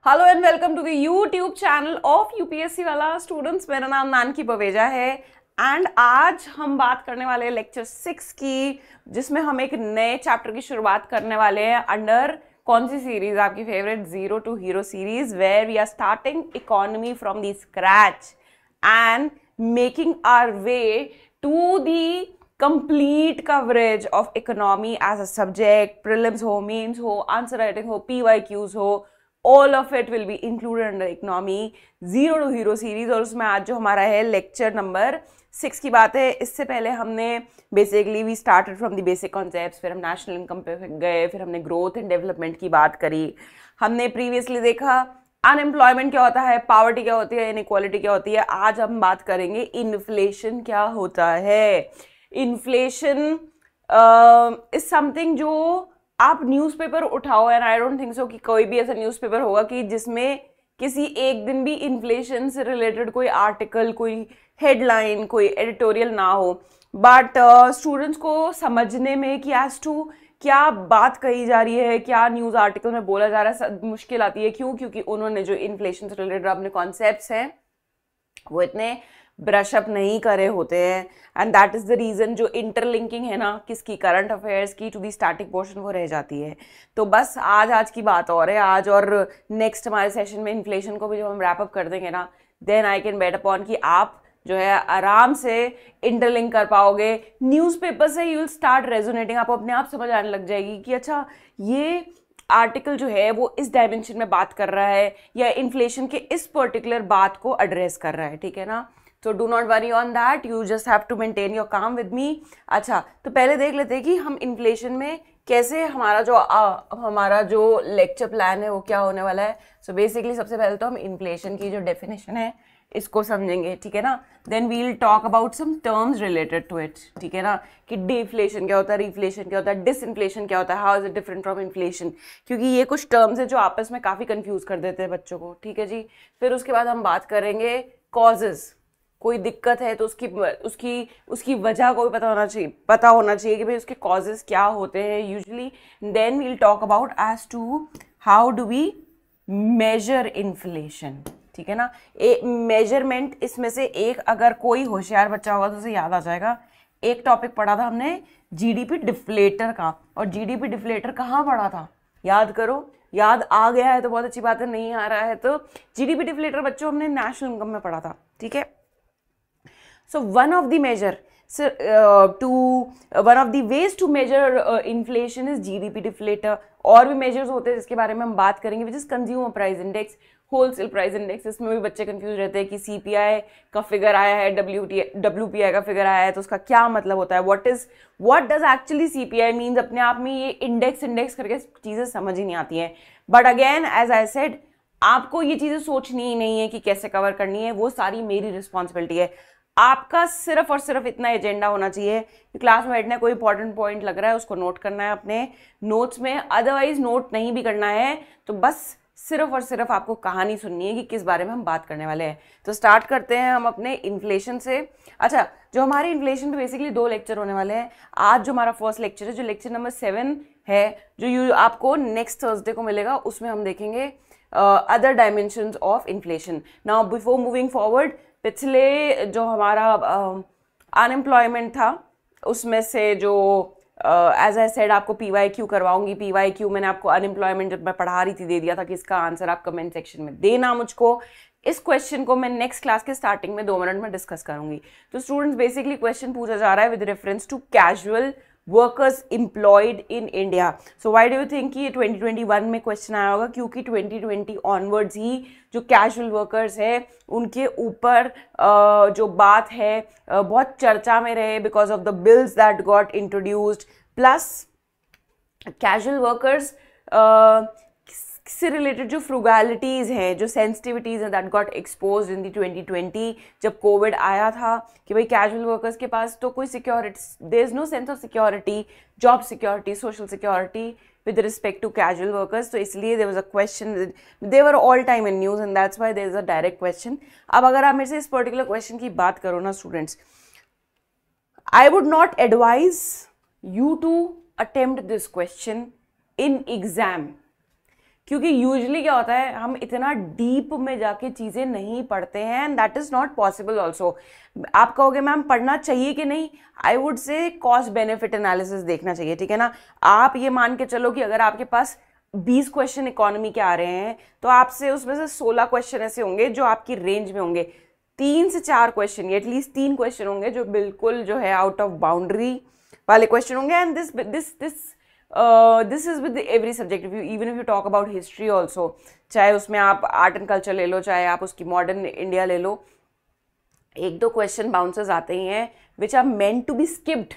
Hello and welcome to the YouTube channel of UPSC वाला students. मेरा नाम नानकी पवेजा है एंड आज हम बात करने वाले हैं लेक्चर 6 की, जिसमें हम एक नए चैप्टर की शुरुआत करने वाले हैं अंडर कौन सी सीरीज, आपकी favourite zero to hero series, where we are starting economy from the scratch and making our way to the complete coverage of economy as a subject, prelims हो, mains हो, answer writing हो, PYQs हो, all of it will be included under economy zero to hero series। और उसमें आज जो हमारा है लेक्चर नंबर 6 की बात है। इससे पहले हमने basically we started from the basic concepts, फिर हम नेशनल इनकम पे गए, फिर हमने ग्रोथ एंड डेवलपमेंट की बात करी। हमने प्रीवियसली देखा अनएम्प्लॉयमेंट क्या होता है, पॉवर्टी क्या होती है, इनइक्वालिटी क्या होती है। आज हम बात करेंगे इन्फ्लेशन क्या होता है। इन्फ्लेशन इज समथिंग जो आप न्यूज़पेपर उठाओ, and I don't think so कि कोई भी ऐसा न्यूज़पेपर होगा कि जिसमें किसी एक दिन भी इन्फ्लेशन से रिलेटेड कोई आर्टिकल, कोई हेडलाइन, कोई एडिटोरियल ना हो। बट स्टूडेंट्स को समझने में कि एज टू क्या बात कही जा रही है, क्या न्यूज़ आर्टिकल में बोला जा रहा है, मुश्किल आती है। क्यों? क्योंकि उन्होंने जो इन्फ्लेशन से रिलेटेड अपने कॉन्सेप्ट्स हैं वो इतने ब्रश अप नहीं करे होते हैं, and that is the reason जो इंटरलिंकिंग है ना किसकी, करंट अफेयर्स की टू दी स्टैटिक पोर्शन, वो रह जाती है। तो बस आज की बात और है आज, और नेक्स्ट हमारे सेशन में इन्फ्लेशन को भी जब हम रैप अप कर देंगे ना, then I can bet upon कि आप जो है आराम से इंटरलिंक कर पाओगे न्यूज़पेपर से। यू विल स्टार्ट रेजोनेटिंग, आपको अपने आप समझ आने लग जाएगी कि अच्छा ये आर्टिकल जो है वो इस डायमेंशन में बात कर रहा है या इन्फ्लेशन के इस पर्टिकुलर बात को एड्रेस कर रहा है, ठीक है ना। तो do not worry on that, you just have to maintain your calm with me. अच्छा, तो पहले देख लेते हैं कि हम इन्फ्लेशन में कैसे हमारा जो लेक्चर प्लान है वो क्या होने वाला है। सो बेसिकली सबसे पहले तो हम इन्फ्लेशन की जो डेफिनेशन है इसको समझेंगे, ठीक है ना। Then we will talk about some terms related to it, ठीक है ना, कि डिफ्लेशन क्या होता है, रिफ्लेशन क्या होता है, डिसइन्फ्लेशन क्या होता है, how is it different from inflation, क्योंकि ये कुछ टर्म्स है जो आपस में काफ़ी कंफ्यूज कर देते हैं बच्चों को, ठीक है जी। फिर उसके बाद हम बात करेंगे कॉजेज, कोई दिक्कत है तो उसकी वजह को भी पता होना चाहिए कि भाई उसके कॉजेज क्या होते हैं usually. Then we will talk about as to how do we measure inflation, ठीक है ना। मेजरमेंट इसमें से एक, अगर कोई होशियार बच्चा होगा तो उसे याद आ जाएगा, एक टॉपिक पढ़ा था हमने जीडीपी डिफ्लेटर का, और जीडीपी डिफ्लेटर कहाँ पढ़ा था, याद करो। याद आ गया है तो बहुत अच्छी बात है, नहीं आ रहा है तो जीडीपी डिफ्लेटर बच्चों हमने नेशनल इनकम में पढ़ा था, ठीक है। So one of the ways to measure inflation is GDP deflator। और भी measures होते हैं जिसके बारे में हम बात करेंगे, which is consumer price index, wholesale price index। इसमें भी बच्चे कंफ्यूज रहते हैं कि CPI का फिगर आया है, WPI का फिगर आया है, तो उसका क्या मतलब होता है, what does actually CPI means। अपने आप में ये इंडेक्स करके चीज़ें समझ ही नहीं आती हैं। But again as I said, आपको ये चीज़ें सोचनी ही नहीं है कि कैसे कवर करनी है, वो सारी मेरी रिस्पॉन्सिबिलिटी है। आपका सिर्फ और सिर्फ इतना एजेंडा होना चाहिए कि क्लास में बैठना है, कोई इंपॉर्टेंट पॉइंट लग रहा है उसको नोट करना है अपने नोट्स में, अदरवाइज नोट नहीं भी करना है, तो बस सिर्फ और सिर्फ आपको कहानी सुननी है कि किस बारे में हम बात करने वाले हैं। तो स्टार्ट करते हैं हम अपने इन्फ्लेशन से। अच्छा, जो हमारे इन्फ्लेशन पे बेसिकली 2 लेक्चर होने वाले हैं। आज जो हमारा फर्स्ट लेक्चर है, जो लेक्चर नंबर 7 है, जो आपको नेक्स्ट थर्सडे को मिलेगा, उसमें हम देखेंगे other dimensions of inflation. Now before moving forward, पिछले जो हमारा अनएम्प्लॉयमेंट था उसमें से जो एज आई सेड आपको PYQ करवाऊंगी। PYQ मैंने आपको अनएम्प्लॉयमेंट जब मैं पढ़ा रही थी दे दिया था कि इसका आंसर आप कमेंट सेक्शन में देना मुझको। इस क्वेश्चन को मैं नेक्स्ट क्लास के स्टार्टिंग में 2 मिनट में डिस्कस करूंगी। तो स्टूडेंट्स, बेसिकली क्वेश्चन पूछा जा रहा है with reference to casual workers employed in India. So why do you think कि ये 2021 में क्वेश्चन आया होगा? क्योंकि 2020 ऑनवर्ड्स ही जो कैजुअल वर्कर्स है उनके ऊपर जो बात है बहुत चर्चा में रहे, because of the bills that got introduced. Plus casual workers से रिलेटेड जो फ्रूगैलिटीज़ हैं, जो सेंसिटिविटीज़ हैं, दैट गॉट एक्सपोज्ड इन दी 2020 जब कोविड आया था, कि भाई कैजुअल वर्कर्स के पास तो कोई security, there is no sense of security, job security, social security with respect to casual workers. तो इसलिए there was a question, they were all time in news and that's why there is a direct question. अब अगर आप मेरे से इस particular question की बात करो ना students, I would not advise you to attempt this question in exam, क्योंकि यूजुअली क्या होता है, हम इतना डीप में जाके चीज़ें नहीं पढ़ते हैं, and that is not possible also. आप कहोगे मैम पढ़ना चाहिए कि नहीं, I would say cost benefit analysis देखना चाहिए, ठीक है ना। आप ये मान के चलो कि अगर आपके पास 20 क्वेश्चन इकोनॉमी के आ रहे हैं तो आपसे उसमें से 16 क्वेश्चन ऐसे होंगे जो आपकी रेंज में होंगे, 3 से 4 क्वेश्चन, एटलीस्ट 3 क्वेश्चन होंगे जो बिल्कुल जो है आउट ऑफ बाउंड्री वाले क्वेश्चन होंगे। And this is with every subject, even if you talk about history also, चाहे उसमें आप आर्ट एंड कल्चर ले लो, चाहे आप उसकी मॉडर्न इंडिया ले लो, 1-2 क्वेश्चन बाउंसर्स आते ही हैं which are meant to be skipped,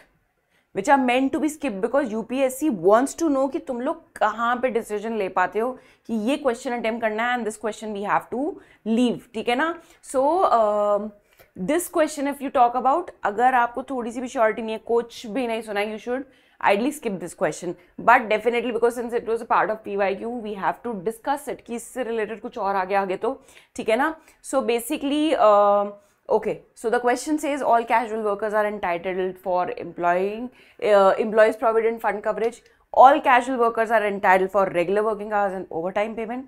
because UPSC wants to know कि तुम लोग कहाँ पे डिसीजन ले पाते हो कि ये क्वेश्चन अटेम्प्ट करना है and this question we have to leave, ठीक है ना। So this question if you talk about, अगर आपको थोड़ी सी भी श्योरिटी नहीं है, कुछ भी नहीं सुना, you should ideally skip this question, but definitely because since it was a part of PYQ we have to discuss it कि इससे related कुछ और आगे तो, ठीक है ना। So basically okay, so the question says all casual workers are entitled for employees provident fund coverage. All casual workers are entitled for regular working hours and overtime payment.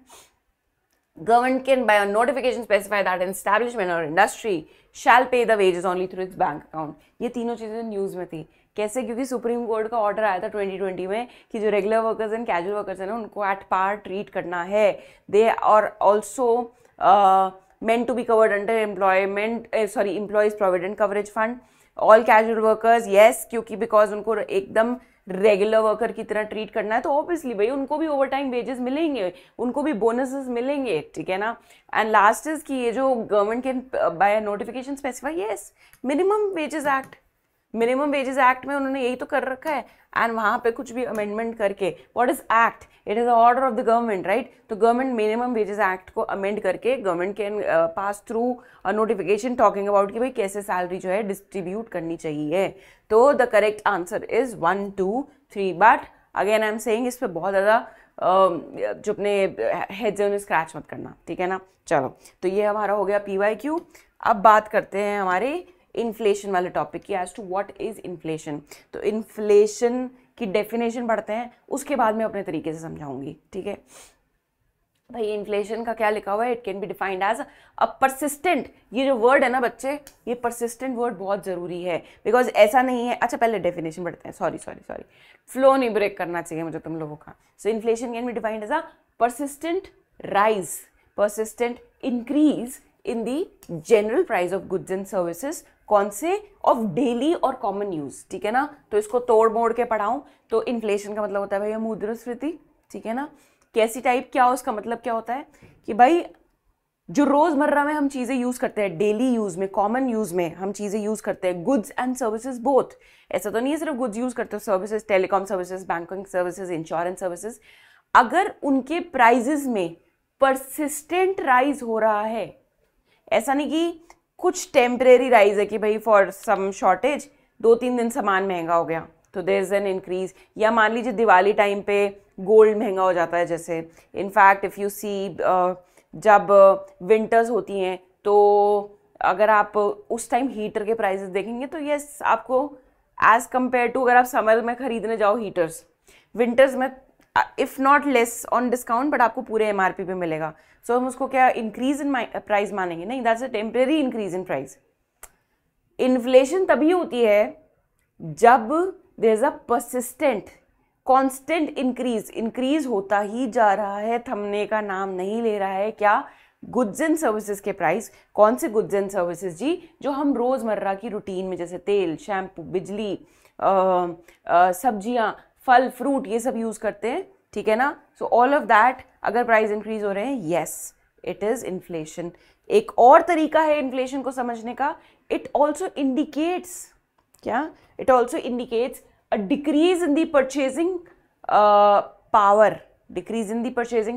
Government can by a notification specify that an establishment or industry shall pay the wages only through its bank account. ये तीनों चीजें news में थी, कैसे, क्योंकि supreme court का order आया था 2020 में कि जो regular workers and casual workers हैं ना उनको एट पार ट्रीट करना है, they are also meant to be covered under employees provident coverage fund. All casual workers, yes, क्योंकि because उनको एकदम रेगुलर वर्कर की तरह ट्रीट करना है तो ऑब्वियसली भाई उनको भी ओवर टाइम वेजेस मिलेंगे, उनको भी बोनसेस मिलेंगे, ठीक है ना। एंड लास्ट इज कि ये जो गवर्नमेंट के by notification specify, yes, minimum wages act में उन्होंने यही तो कर रखा है, एंड वहाँ पे कुछ भी अमेंडमेंट करके, what is act, it is order of the government, right. तो गवर्नमेंट मिनिमम वेजेस एक्ट को अमेंड करके government can pass through a notification talking about कि भाई कैसे सैलरी जो है डिस्ट्रीब्यूट करनी चाहिए। तो the correct answer is 1, 2, 3, but again I am saying इस पर बहुत ज़्यादा जो अपने हेड्स हैं उन्हें स्क्रैच मत करना, ठीक है ना। चलो, तो ये हमारा हो गया PYQ। अब बात करते हैं हमारे इन्फ्लेशन वाले टॉपिक की, as to what is inflation. तो इन्फ्लेशन की डेफिनेशन पढ़ते हैं, उसके बाद मैं अपने तरीके से समझाऊंगी, ठीक है भाई। इन्फ्लेशन का क्या लिखा हुआ है, it can be defined as a persistent, ये जो वर्ड है ना बच्चे, ये परसिस्टेंट वर्ड बहुत जरूरी है, बिकॉज ऐसा नहीं है। अच्छा पहले डेफिनेशन पढ़ते हैं, सॉरी फ्लो नहीं ब्रेक करना चाहिए मुझे तुम लोगों का। So inflation can be defined as a persistent rise, persistent increase in the general price of goods and services, कौन से, ऑफ डेली और कॉमन यूज, ठीक है ना। तो इसको तोड़ मोड़ के पढ़ाऊं तो इन्फ्लेशन का मतलब होता है भैया मुद्रास्फीति, ठीक है ना। कैसी टाइप, क्या उसका मतलब क्या होता है कि भाई जो रोजमर्रा में हम चीजें यूज करते हैं, डेली यूज में, कॉमन यूज में हम चीजें यूज करते हैं, गुड्स एंड सर्विसेज बोथ, ऐसा तो नहीं है सिर्फ गुड्स यूज करते हो, services, telecom services, banking services, insurance services, अगर उनके प्राइजेस में परसिस्टेंट राइज हो रहा है, ऐसा नहीं कि कुछ टेम्परेरी राइज है कि भाई फॉर सम शॉर्टेज 2-3 दिन सामान महंगा हो गया तो देयर इज एन इंक्रीज, या मान लीजिए दिवाली टाइम पे गोल्ड महंगा हो जाता है जैसे। इनफैक्ट इफ़ यू सी जब विंटर्स होती हैं तो अगर आप उस टाइम हीटर के प्राइसेस देखेंगे तो यस आपको एज कंपेयर टू अगर आप समर में खरीदने जाओ हीटर्स, विंटर्स में if not less on discount but आपको पूरे MRP पे मिलेगा। सो हम उसको क्या इंक्रीज इन प्राइस मानेंगे? नहीं, that's a temporary increase in price. Inflation तभी होती है जब there is a persistent constant increase होता ही जा रहा है, थमने का नाम नहीं ले रहा है। क्या? गुड्स एंड सर्विसेज के प्राइस। कौन से गुड्स एंड सर्विसेज जी? जो हम रोजमर्रा की रूटीन में जैसे तेल, शैम्पू, बिजली, सब्जियां, फल, फ्रूट, ये सब यूज करते हैं, ठीक है ना। सो ऑल ऑफ दैट अगर प्राइस इंक्रीज हो रहे हैं, यस इट इज इन्फ्लेशन। एक और तरीका है इन्फ्लेशन को समझने का, इट ऑल्सो इंडिकेट्स, क्या? It also indicates a decrease in the purchasing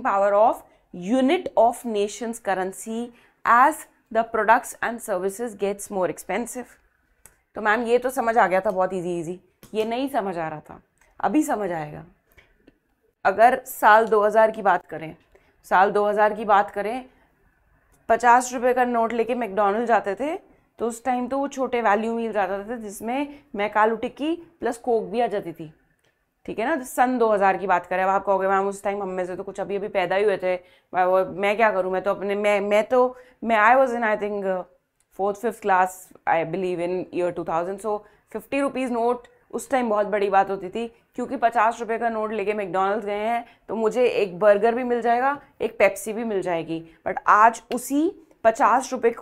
power of unit of nation's currency as the products and services gets more expensive। तो मैम ये तो समझ आ गया था, बहुत इजी, ये नहीं समझ आ रहा था, अभी समझ आएगा। अगर साल 2000 की बात करें, 50 रुपए का नोट लेके मैकडॉनल्ड जाते थे तो उस टाइम तो वो छोटे वैल्यू मील जाता था जिसमें मैकालू टिक्की प्लस कोक भी आ जाती थी, ठीक है ना, सन 2000 की बात करें। अब आप कहोगे मैम उस टाइम हम में से तो कुछ अभी अभी पैदा ही हुए थे, मैं क्या करूं, मैं तो अपने मैं I was in I think 4th 5th class, I believe in year 2000। So 50 rupees note उस टाइम बहुत बड़ी बात होती थी, क्योंकि 50 रुपये का नोट लेके मैकडॉनल्ड्स गए हैं तो मुझे एक बर्गर भी मिल जाएगा, एक पेप्सी भी मिल जाएगी। बट आज उसी 50 रुपये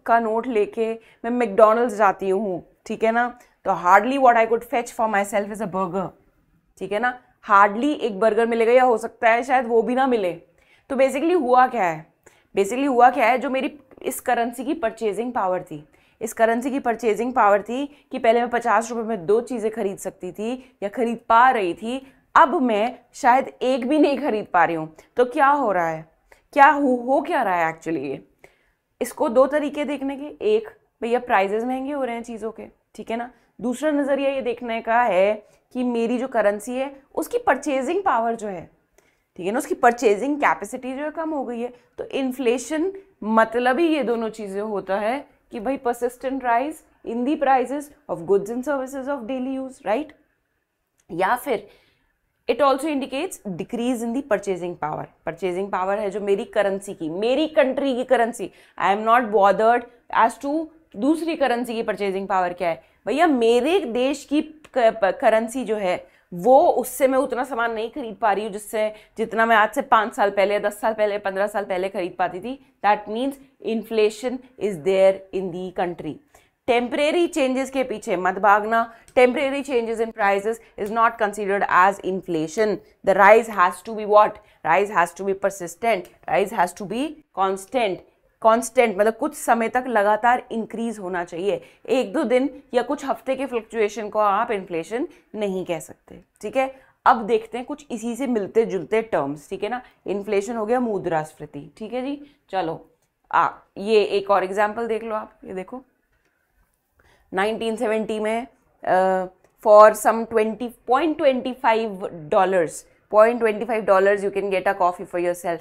का नोट लेके मैं मैकडॉनल्ड्स जाती हूँ, ठीक है ना, तो hardly what I could fetch for my self is a burger, ठीक है ना, हार्डली एक बर्गर मिलेगा, या हो सकता है शायद वो भी ना मिले। तो बेसिकली हुआ क्या है, जो मेरी इस करेंसी की परचेजिंग पावर थी, इस करेंसी की परचेजिंग पावर थी कि पहले मैं 50 रुपये में 2 चीज़ें खरीद सकती थी या खरीद पा रही थी, अब मैं शायद एक भी नहीं खरीद पा रही हूँ। तो क्या हो रहा है, क्या हो क्या रहा है एक्चुअली, ये इसको 2 तरीके देखने के, एक भैया प्राइजेस महंगे हो रहे हैं चीज़ों के, ठीक है ना, दूसरा नज़रिया ये देखने का है कि मेरी जो करेंसी है उसकी परचेजिंग पावर जो है, ठीक है ना, उसकी परचेजिंग कैपेसिटी जो है कम हो गई है। तो इन्फ्लेशन मतलब ही ये दोनों चीज़ें होता है कि भाई persistent rise in the prices of goods and services of daily use, right, या फिर it also indicates decrease in the purchasing power. Purchasing power है जो मेरी करेंसी की, मेरी कंट्री की currency, I am not bothered as to दूसरी currency की परचेजिंग पावर क्या है, भैया मेरे देश की करेंसी जो है वो, उससे मैं उतना सामान नहीं खरीद पा रही हूँ जितना मैं आज से 5 साल पहले, 10 साल पहले, 15 साल पहले खरीद पाती थी। That means inflation is there in the country. Temporary changes के पीछे मत भागना, temporary changes in prices is not considered as inflation. The rise has to be what, rise has to be persistent, rise has to be constant मतलब कुछ समय तक लगातार increase होना चाहिए। 1-2 दिन या कुछ हफ्ते के फ्लक्चुएशन को आप इन्फ्लेशन नहीं कह सकते, ठीक है। अब देखते हैं कुछ इसी से मिलते जुलते टर्म्स, ठीक है ना। इन्फ्लेशन हो गया, मुद्रास्फीति, ठीक है जी। चलो ये एक और एग्जाम्पल देख लो आप, ये देखो 1970 में for some $0.25 you can get a coffee for yourself.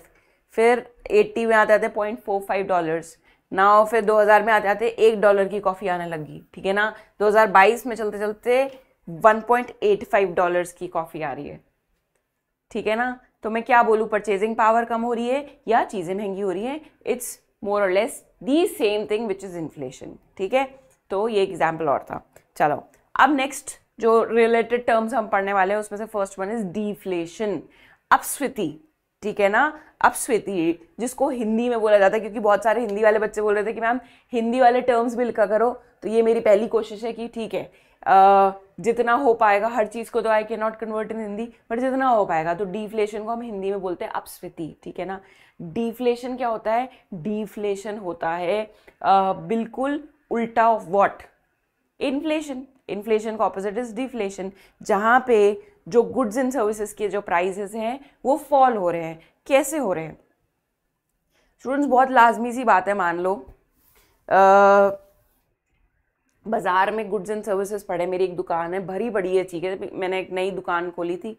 फिर 80 में आते आते $0.45, नाउ फिर 2000 में आते आते $1 की कॉफ़ी आने लगी, ठीक है ना। 2022 में चलते चलते $1.85 की कॉफ़ी आ रही है, ठीक है ना। तो मैं क्या बोलूँ, परचेजिंग पावर कम हो रही है या चीज़ें महंगी हो रही हैं, इट्स मोर और less the same thing which is inflation, ठीक है। तो ये एग्जाम्पल और था। चलो अब नेक्स्ट जो रिलेटेड टर्म्स हम पढ़ने वाले हैं उसमें से फर्स्ट वन इज डिफ्लेशन, अपस्फीति, ठीक है ना। अपस्फीति जिसको हिंदी में बोला जाता है, क्योंकि बहुत सारे हिंदी वाले बच्चे बोल रहे थे कि मैम हिंदी वाले टर्म्स भी लिखा करो, तो ये मेरी पहली कोशिश है कि ठीक है जितना हो पाएगा, हर चीज़ को तो I can not convert in Hindi, but जितना हो पाएगा। तो डिफ्लेशन को हम हिंदी में बोलते हैं अपस्फीति, ठीक है ना। डिफ्लेशन क्या होता है, डिफ्लेशन होता है बिल्कुल उल्टा ऑफ व्हाट, इन्फ्लेशन। इन्फ्लेशन का ऑपोजिट इज डिफ्लेशन, जहाँ पे जो गुड्स एंड सर्विसेज के जो प्राइसेस हैं वो फॉल हो रहे हैं। कैसे हो रहे हैं स्टूडेंट्स, बहुत लाजमी सी बात है, मान लो बाजार में गुड्स एंड सर्विसेज पड़े, मेरी एक दुकान है भरी पड़ी है, ठीक है, मैंने एक नई दुकान खोली थी,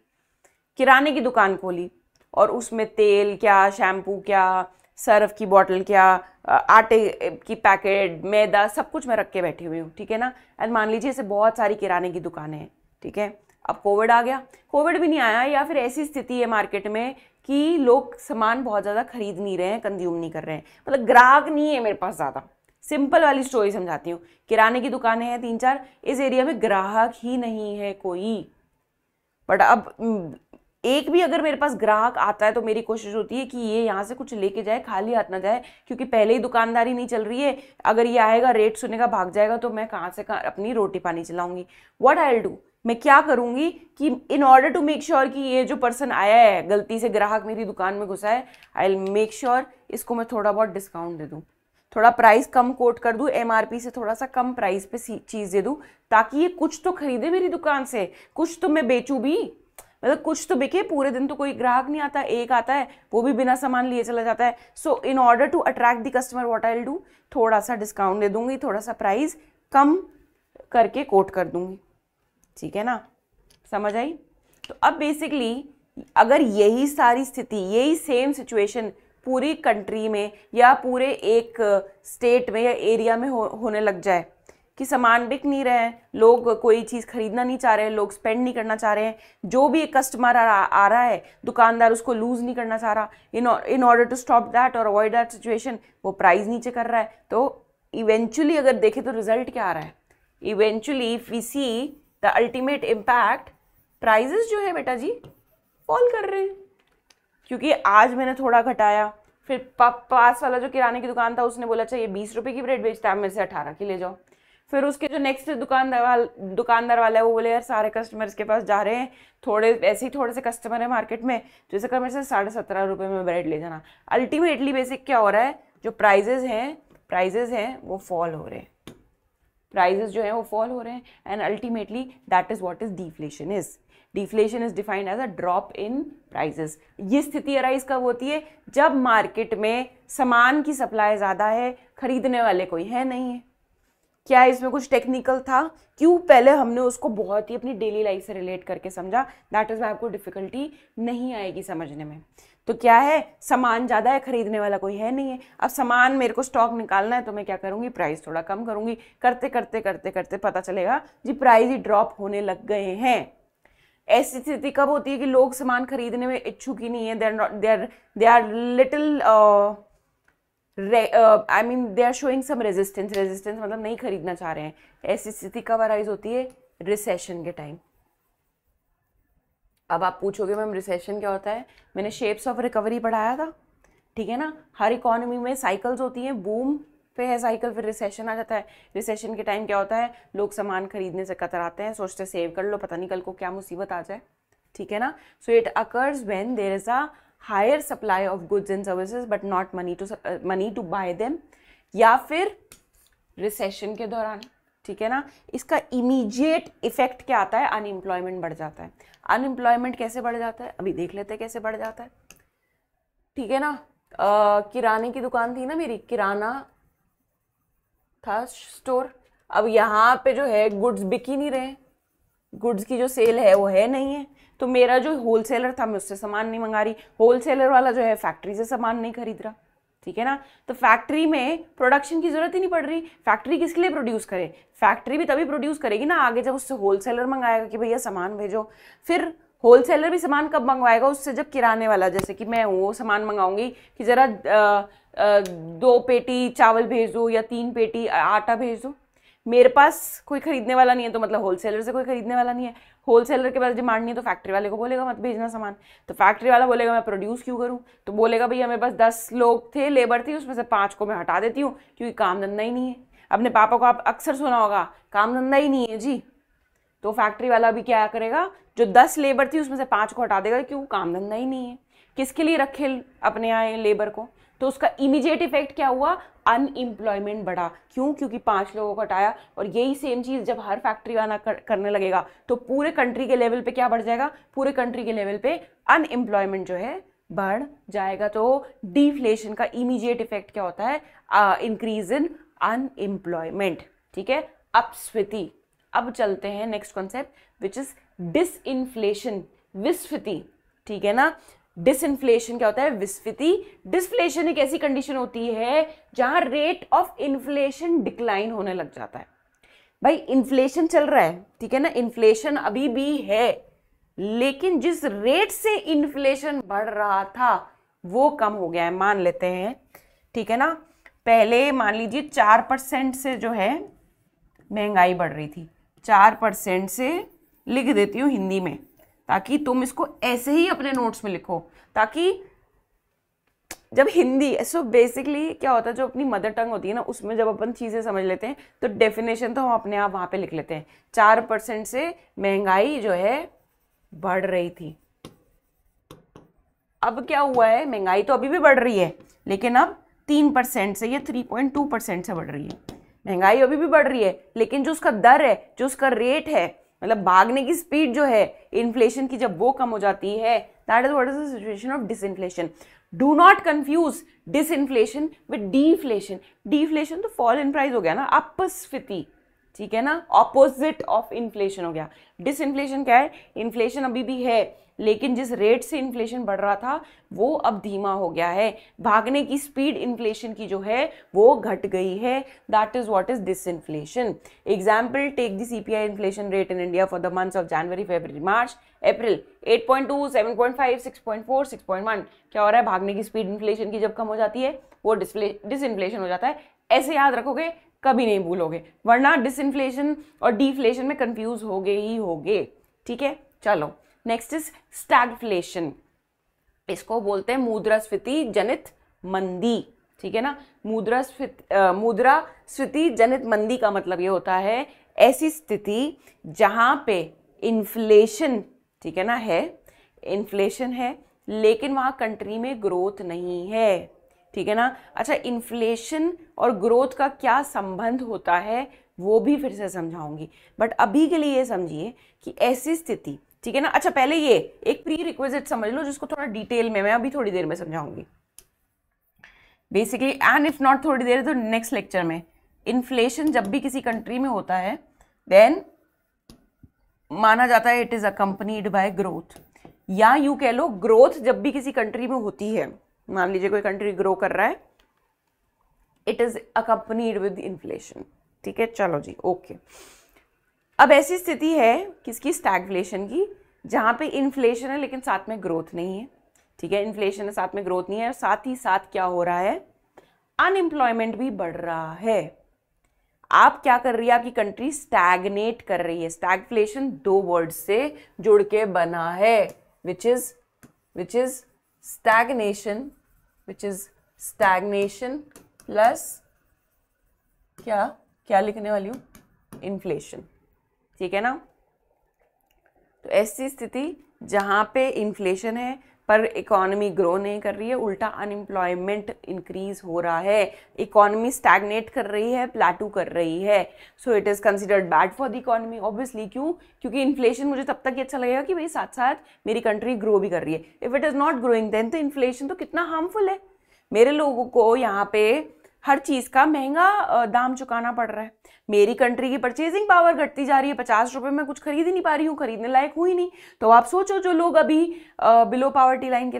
किराने की दुकान खोली, और उसमें तेल क्या, शैम्पू क्या, सर्फ की बोतल क्या, आटे की पैकेट, मैदा, सब कुछ मैं रख के बैठी हुई हूँ, ठीक है ना। एंड मान लीजिए ऐसे बहुत सारी किराने की दुकानें हैं, ठीक है। अब कोविड आ गया, कोविड भी नहीं आया, या फिर ऐसी स्थिति है मार्केट में कि लोग सामान बहुत ज़्यादा खरीद नहीं रहे हैं, कंज्यूम नहीं कर रहे हैं, मतलब ग्राहक नहीं है मेरे पास ज़्यादा। सिंपल वाली स्टोरी समझाती हूँ, किराने की दुकानें हैं 3-4, इस एरिया में ग्राहक ही नहीं है कोई। बट अब एक भी अगर मेरे पास ग्राहक आता है तो मेरी कोशिश होती है कि ये यहाँ से कुछ लेके जाए, खाली हाथ ना जाए, क्योंकि पहले ही दुकानदारी नहीं चल रही है। अगर ये आएगा, रेट सुनेगा, भाग जाएगा, तो मैं कहाँ से अपनी रोटी पानी चलाऊंगी। व्हाट आई विल डू, मैं क्या करूँगी कि in order to make sure कि ये जो पर्सन आया है, गलती से ग्राहक मेरी दुकान में घुसा है, आई विल मेक श्योर इसको मैं थोड़ा बहुत डिस्काउंट दे दूँ, थोड़ा प्राइस कम कोट कर दूँ, MRP से थोड़ा सा कम प्राइस पे चीज़ दे दूँ, ताकि ये कुछ तो खरीदे मेरी दुकान से, कुछ तो मैं बेचूँ भी, मतलब कुछ तो बिके। पूरे दिन तो कोई ग्राहक नहीं आता, एक आता है वो भी बिना सामान लिए चला जाता है। So in order to attract the customer what I will do, थोड़ा सा डिस्काउंट दे दूंगी, थोड़ा सा प्राइस कम करके कोट कर दूंगी, ठीक है ना, समझ आई। तो अब बेसिकली अगर यही सारी स्थिति, यही सेम सिचुएशन पूरी कंट्री में या पूरे एक स्टेट में या एरिया में होने लग जाए, कि सामान बिक नहीं रहे हैं, लोग कोई चीज़ खरीदना नहीं चाह रहे हैं, लोग स्पेंड नहीं करना चाह रहे हैं, जो भी एक कस्टमर आ रहा है दुकानदार उसको लूज नहीं करना चाह रहा, in order to stop that और अवॉइड दैट सिचुएशन वो प्राइस नीचे कर रहा है। तो इवेंचुअली अगर देखें तो रिजल्ट क्या आ रहा है, eventually if we see the ultimate impact, prices जो है बेटा जी फॉल कर रहे हैं, क्योंकि आज मैंने थोड़ा घटाया, फिर पास वाला जो किराने की दुकान था उसने बोला अच्छा ये 20 रुपए की ब्रेड बेचता है, मेरे से 18 की ले जाओ। फिर उसके जो नेक्स्ट दुकानदार वाला है वो बोले यार सारे कस्टमर्स के पास जा रहे हैं, थोड़े ऐसे ही थोड़े से कस्टमर है मार्केट में, तो इसे कर मेरे से 17.5 रुपये में ब्रेड ले जाना। अल्टीमेटली बेसिक क्या हो रहा है, जो प्राइजेज हैं वो फॉल हो रहे हैं, प्राइजेस जो है वो फॉल हो रहे हैं, and ultimately that is what is deflation is. Deflation is defined as a drop in prices. ये स्थिति अराइज कब होती है, जब मार्केट में सामान की सप्लाई ज़्यादा है, खरीदने वाले कोई है नहीं है। क्या इसमें कुछ टेक्निकल था, क्यों पहले हमने उसको बहुत ही अपनी डेली लाइफ से रिलेट करके समझा, दैट इज वाई आपको डिफिकल्टी नहीं आएगी समझने में। तो क्या है, सामान ज़्यादा है, खरीदने वाला कोई है नहीं है, अब सामान मेरे को स्टॉक निकालना है तो मैं क्या करूँगी, प्राइस थोड़ा कम करूँगी, करते करते करते करते पता चलेगा जी प्राइस ही ड्रॉप होने लग गए हैं। ऐसी स्थिति कब होती है कि लोग सामान खरीदने में इच्छुक ही नहीं है, they are little I mean they are showing some resistance मतलब नहीं खरीदना चाह रहे हैं। ऐसी स्थिति कब अराइज होती है, रिसेशन के टाइम। अब आप पूछोगे मैम रिसेशन क्या होता है, मैंने शेप्स ऑफ रिकवरी पढ़ाया था, ठीक है ना। हर इकोनॉमी में साइकिल्स होती हैं, बूम पे है साइकिल, फिर रिसेशन आ जाता है। रिसेशन के टाइम क्या होता है, लोग सामान खरीदने से कतराते हैं, सोचते सेव कर लो, पता नहीं कल को क्या मुसीबत आ जाए, ठीक है ना। So it occurs when there is a higher supply of goods and services but not money to buy them, या फिर रिसेशन के दौरान, ठीक है ना। इसका इमीडिएट इफेक्ट क्या आता है, अनएम्प्लॉयमेंट बढ़ जाता है। अनएम्प्लॉयमेंट कैसे बढ़ जाता है, अभी देख लेते हैं कैसे बढ़ जाता है, ठीक है ना। किराने की दुकान थी ना मेरी, किराना था स्टोर, अब यहाँ पे जो है गुड्स बिक ही नहीं रहे, गुड्स की जो सेल है वो है नहीं है, तो मेरा जो होलसेलर था मैं उससे सामान नहीं मंगा रही, होलसेलर वाला जो है फैक्ट्री से सामान नहीं खरीद रहा, ठीक है ना। तो फैक्ट्री में प्रोडक्शन की जरूरत ही नहीं पड़ रही, फैक्ट्री किसके लिए प्रोड्यूस करे, फैक्ट्री भी तभी प्रोड्यूस करेगी ना आगे जब उससे होलसेलर मंगाएगा कि भैया सामान भेजो। फिर होलसेलर भी सामान कब मंगवाएगा उससे, जब किराने वाला, जैसे कि मैं वो सामान मंगाऊंगी कि ज़रा 2 पेटी चावल भेज दो या 3 पेटी आटा भेज दो, मेरे पास कोई खरीदने वाला नहीं है, तो मतलब होलसेलर से कोई खरीदने वाला नहीं है, होलसेलर के पास डिमांड नहीं है, तो फैक्ट्री वाले को बोलेगा मत भेजना सामान, तो फैक्ट्री वाला बोलेगा मैं प्रोड्यूस क्यों करूं, तो बोलेगा भैया मेरे पास 10 लोग थे, लेबर थी, उसमें से 5 को मैं हटा देती हूँ क्योंकि काम धंधा ही नहीं है। अपने पापा को आप अक्सर सुना होगा, काम धंधा ही नहीं है जी, तो फैक्ट्री वाला भी क्या करेगा, जो 10 लेबर थी उसमें से 5 को हटा देगा, क्यों, काम धंधा ही नहीं है, किसके लिए रखे अपने यहाँ लेबर को। तो उसका इमीडिएट इफेक्ट क्या हुआ, अनएम्प्लॉयमेंट बढ़ा, क्यों, क्योंकि 5 लोगों को हटाया। और यही सेम चीज़ जब हर फैक्ट्री वाला करने लगेगा तो पूरे कंट्री के लेवल पे क्या बढ़ जाएगा, पूरे कंट्री के लेवल पे अनएम्प्लॉयमेंट जो है बढ़ जाएगा। तो डिफ्लेशन का इमीडिएट इफेक्ट क्या होता है, इंक्रीज इन अनएम्प्लॉयमेंट, ठीक है। अपस्फीति। अब चलते हैं next concept which is disinflation, विस्फीति, ठीक है ना। डिसइन्फ्लेशन क्या होता है, विस्फीति। डिसफ्लेशन एक ऐसी कंडीशन होती है जहां रेट ऑफ इन्फ्लेशन डिक्लाइन होने लग जाता है। भाई इन्फ्लेशन चल रहा है, ठीक है ना, इन्फ्लेशन अभी भी है, लेकिन जिस रेट से इन्फ्लेशन बढ़ रहा था वो कम हो गया है, मान लेते हैं, ठीक है ना। पहले मान लीजिए 4% से जो है महंगाई बढ़ रही थी, 4% से लिख देती हूँ हिंदी में ताकि तुम इसको ऐसे ही अपने नोट्स में लिखो, ताकि जब हिंदी, सो बेसिकली क्या होता है, जो अपनी मदर टंग होती है ना उसमें जब अपन चीज़ें समझ लेते हैं तो डेफिनेशन तो हम अपने आप वहाँ पे लिख लेते हैं। 4% से महंगाई जो है बढ़ रही थी, अब क्या हुआ है, महंगाई तो अभी भी बढ़ रही है लेकिन अब 3% से, ये 3.2% से बढ़ रही है। महंगाई अभी भी बढ़ रही है लेकिन जो उसका दर है, जो उसका रेट है, मतलब भागने की स्पीड जो है इन्फ्लेशन की, जब वो कम हो जाती है, that is what is the situation of disinflation. Do not confuse disinflation with डीफ्लेशन। डीफ्लेशन तो फॉल इन प्राइस हो गया ना, अपस्फीति, ठीक है ना, ऑपोजिट ऑफ इन्फ्लेशन हो गया। डिसइन्फ्लेशन क्या है, इन्फ्लेशन अभी भी है लेकिन जिस रेट से इन्फ्लेशन बढ़ रहा था वो अब धीमा हो गया है। भागने की स्पीड इन्फ्लेशन की जो है वो घट गई है। That is what is disinflation. Example, take the CPI inflation rate in India for the months of January, February, March, April. 8.2, 7.5, 6.4, 6.1। क्या हो रहा है? भागने की स्पीड इन्फ्लेशन की जब कम हो जाती है वो डिसइन्फ्लेशन हो जाता है। ऐसे याद रखोगे, कभी नहीं भूलोगे, वरना डिसइन्फ्लेशन और डीफ्लेशन में कंफ्यूज होगे ही होगे। ठीक है, चलो नेक्स्ट इज स्टैगफ्लेशन। इसको बोलते हैं मुद्रास्फीति जनित मंदी। ठीक है ना, मुद्रास्फीति जनित मंदी का मतलब ये होता है ऐसी स्थिति जहां पे इन्फ्लेशन, ठीक है ना, है, इन्फ्लेशन है लेकिन वहां कंट्री में ग्रोथ नहीं है। ठीक है ना। अच्छा, इन्फ्लेशन और ग्रोथ का क्या संबंध होता है वो भी फिर से समझाऊंगी, बट अभी के लिए ये समझिए कि ऐसी स्थिति, ठीक है ना। अच्छा, पहले ये एक प्री रिक्विजिट समझ लो जिसको थोड़ा डिटेल में मैं अभी थोड़ी देर में समझाऊंगी बेसिकली, एंड इफ नॉट थोड़ी देर तो नेक्स्ट लेक्चर में। इन्फ्लेशन जब भी किसी कंट्री में होता है देन माना जाता है it is accompanied by growth, या यूं कह लो ग्रोथ जब भी किसी कंट्री में होती है, मान लीजिए कोई कंट्री ग्रो कर रहा है, it is accompanied with inflation. ठीक है, चलो जी, ओके। अब ऐसी स्थिति है किसकी? स्टैगफ्लेशन की, जहां पे इन्फ्लेशन है लेकिन साथ में ग्रोथ नहीं है। ठीक है, इन्फ्लेशन है साथ में ग्रोथ नहीं है, और साथ ही साथ क्या हो रहा है? अनएम्प्लॉयमेंट भी बढ़ रहा है। आप क्या कर रही है? आपकी कंट्री स्टैगनेट कर रही है। स्टैगफ्लेशन दो वर्ड से जुड़ के बना है, विच इज स्टैग्नेशन, प्लस क्या लिखने वाली हूं? इन्फ्लेशन। ठीक है ना। तो ऐसी स्थिति जहां पे इन्फ्लेशन है पर इकोनॉमी ग्रो नहीं कर रही है, उल्टा अनएम्प्लॉयमेंट इंक्रीज हो रहा है, इकोनॉमी स्टैग्नेट कर रही है, प्लाटू कर रही है, so it is considered bad for the economy. Obviously, क्यों? क्योंकि इन्फ्लेशन मुझे तब तक ही अच्छा लगेगा कि भाई साथ साथ मेरी कंट्री ग्रो भी कर रही है। If it is not growing then तो इन्फ्लेशन तो कितना हार्मफुल है। मेरे लोगों को यहाँ पे हर चीज का महंगा दाम चुकाना पड़ रहा है। मेरी कंट्री की परचेजिंग पावर घटती जा रही है, 50 रुपए में कुछ खरीद ही नहीं पा रही हूँ, खरीदने लायक हुई नहीं। तो आप सोचो जो लोग अभी बिलो पावर्टी लाइन के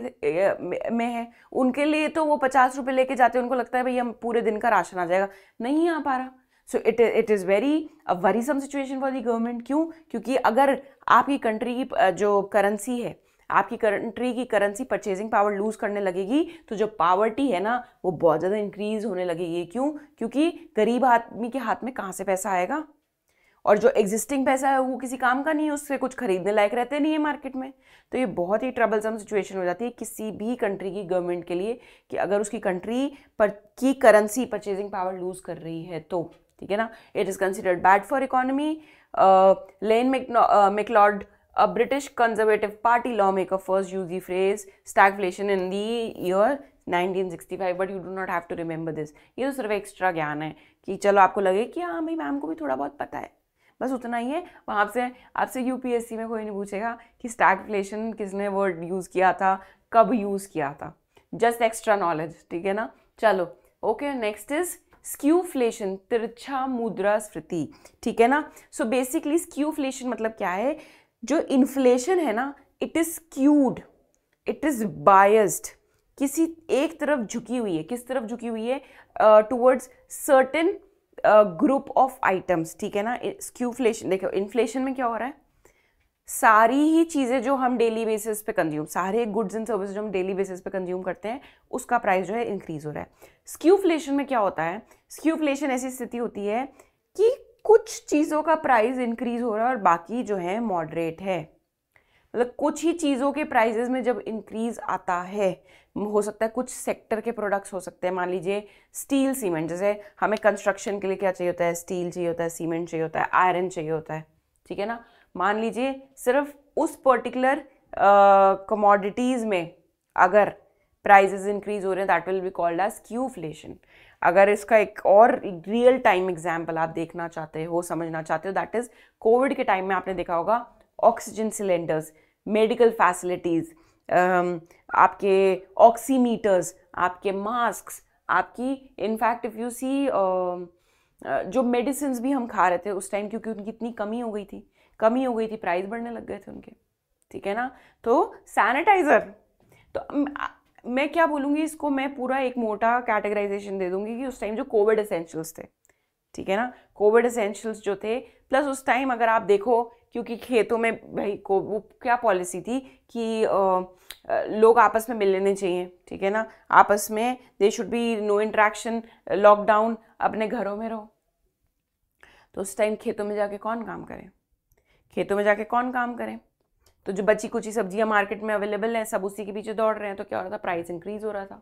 में है, उनके लिए तो वो 50 रुपए लेके जाते हैं, उनको लगता है भाई हम पूरे दिन का राशन आ जाएगा, नहीं आ पा रहा। So it is very worrisome situation for the government. क्यों? क्योंकि अगर आपकी कंट्री की जो करेंसी है, आपकी कंट्री की करेंसी परचेजिंग पावर लूज करने लगेगी, तो जो पावर्टी है ना वो बहुत ज़्यादा इंक्रीज होने लगेगी। क्यों? क्योंकि गरीब आदमी के हाथ में कहाँ से पैसा आएगा, और जो एग्जिस्टिंग पैसा है वो किसी काम का नहीं है, उससे कुछ खरीदने लायक रहते नहीं है मार्केट में। तो ये बहुत ही ट्रबलसम सिचुएशन हो जाती है किसी भी कंट्री की गवर्नमेंट के लिए, कि अगर उसकी कंट्री पर की करेंसी परचेजिंग पावर लूज कर रही है तो। ठीक है ना। It is considered bad for economy. Lane McLeod, a British Conservative Party lawmaker, first used the phrase stagflation in the year 1965, but you do not have to remember this. ये तो सिर्फ एक्स्ट्रा ज्ञान है कि चलो आपको लगे कि हाँ भाई मैम को भी थोड़ा बहुत पता है, बस उतना ही है। वहाँ से आपसे यूपीएससी में कोई नहीं पूछेगा कि स्टैगफ्लेशन किसने वर्ड यूज़ किया था, कब यूज़ किया था, जस्ट एक्स्ट्रा नॉलेज। ठीक है ना। चलो ओके, नेक्स्ट इज स्क्यूफ्लेशन, तिरछा मुद्रास्फीति। ठीक है ना। सो बेसिकली स्क्यूफ्लेशन मतलब क्या है? जो इन्फ्लेशन है ना, it is skewed, it is biased, किसी एक तरफ झुकी हुई है। किस तरफ झुकी हुई है? Towards certain group of items. ठीक है ना। स्क्यूफ्लेशन, देखो इन्फ्लेशन में क्या हो रहा है? सारी ही चीज़ें जो हम डेली बेसिस पे कंज्यूम, सारे गुड्स एंड सर्विस जो हम डेली बेसिस पे कंज्यूम करते हैं, उसका प्राइस जो है इंक्रीज हो रहा है। स्क्यूफ्लेशन में क्या होता है? स्क्यूफ्लेशन ऐसी स्थिति होती है कि कुछ चीज़ों का प्राइस इंक्रीज हो रहा है और बाकी जो है मॉडरेट है। मतलब कुछ ही चीज़ों के प्राइजेस में जब इंक्रीज आता है, हो सकता है कुछ सेक्टर के प्रोडक्ट्स हो सकते हैं, मान लीजिए स्टील सीमेंट, जैसे हमें कंस्ट्रक्शन के लिए क्या चाहिए होता है? स्टील चाहिए होता है, सीमेंट चाहिए होता है, आयरन चाहिए होता है। ठीक है ना। मान लीजिए सिर्फ उस पर्टिकुलर कमोडिटीज़ में अगर प्राइजेस इंक्रीज हो रहे हैं, that will be called as stagflation. अगर इसका एक और रियल टाइम एग्जाम्पल आप देखना चाहते हो, समझना चाहते हो, दैट इज कोविड के टाइम में आपने देखा होगा ऑक्सीजन सिलेंडर्स, मेडिकल फैसिलिटीज़, आपके ऑक्सीमीटर्स, आपके मास्क, आपकी इनफैक्ट इफ़ यू सी जो मेडिसिन भी हम खा रहे थे उस टाइम, क्योंकि उनकी इतनी कमी हो गई थी, प्राइस बढ़ने लग गए थे उनके। ठीक है ना। तो सैनिटाइजर, तो मैं क्या बोलूँगी इसको, मैं पूरा एक मोटा कैटेगराइजेशन दे दूंगी कि उस टाइम जो कोविड एसेंशियल्स थे, ठीक है ना, कोविड एसेंशियल्स जो थे, प्लस उस टाइम अगर आप देखो, क्योंकि खेतों में भाई को वो क्या पॉलिसी थी कि लोग आपस में मिल लेने चाहिए, ठीक है ना, आपस में they should be no interaction, lockdown, अपने घरों में रहो। तो उस टाइम खेतों में जाके कौन काम करे, खेतों में जाके कौन काम करे, तो जो बची कुची सब्जियां मार्केट में अवेलेबल हैं सब उसी के पीछे दौड़ रहे हैं, तो क्या हो रहा था, प्राइस इंक्रीज हो रहा था।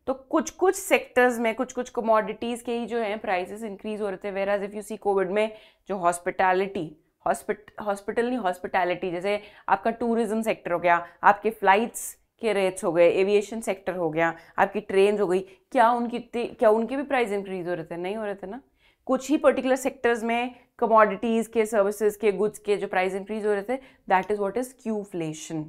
तो कुछ कुछ सेक्टर्स में कुछ कुछ कमोडिटीज के ही जो है प्राइसेस इंक्रीज हो रहे थे। Whereas if you see covid में जो हॉस्पिटल नहीं हॉस्पिटैलिटी, जैसे आपका टूरिज्म सेक्टर हो गया, आपके फ्लाइट्स के रेट्स हो गए, एविएशन सेक्टर हो गया, आपकी ट्रेन हो गई, क्या उनके भी प्राइस इंक्रीज हो रहे थे? नहीं हो रहे थे ना। कुछ ही पर्टिकुलर सेक्टर्स में कमोडिटीज के, सर्विसेज के, गुड्स के जो प्राइस इंक्रीज हो रहे थे, दैट इज व्हाट इज क्यूफ्लेशन,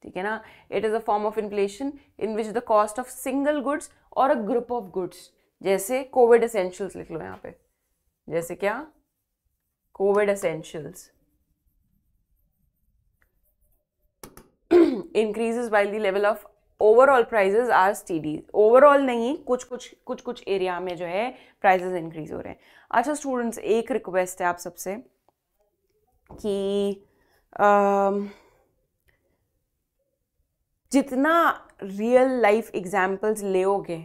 ठीक है ना। It is a form of inflation in which the cost of single goods और अ ग्रुप ऑफ गुड्स, जैसे कोविड एसेंशियल्स लिख लो यहाँ पे, जैसे क्या, Covid essentials increases while the level of overall prices are steady। Overall नहीं, कुछ area में जो है प्राइसेस इंक्रीज हो रहे हैं। अच्छा स्टूडेंट्स, एक रिक्वेस्ट है आप सबसे कि जितना रियल लाइफ एग्जाम्पल्स लेओगे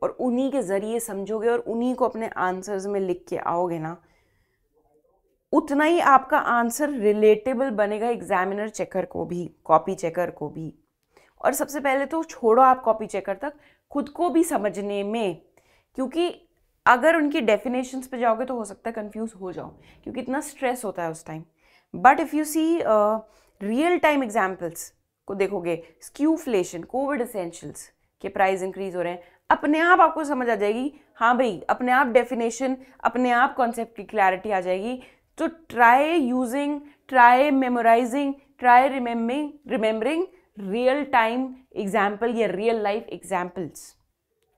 और उन्हीं के जरिए समझोगे और उन्हीं को अपने आंसर्स में लिख के आओगे ना, उतना ही आपका आंसर रिलेटेबल बनेगा एग्जामिनर चेकर को भी, कॉपी चेकर को भी। और सबसे पहले तो छोड़ो आप कॉपी चेकर तक, खुद को भी समझने में, क्योंकि अगर उनकी डेफिनेशंस पे जाओगे तो हो सकता है कंफ्यूज हो जाओ, क्योंकि इतना स्ट्रेस होता है उस time. But if you see real time examples को देखोगे, स्क्यूफ्लेशन, कोविड एसेंशियल्स के प्राइस इंक्रीज हो रहे हैं, अपने आप आपको समझ आ जाएगी, हाँ भाई, अपने आप डेफिनेशन, अपने आप कॉन्सेप्ट की क्लैरिटी आ जाएगी। तो try using, try memorising, try remembering real time example या रियल लाइफ एग्जाम्पल्स,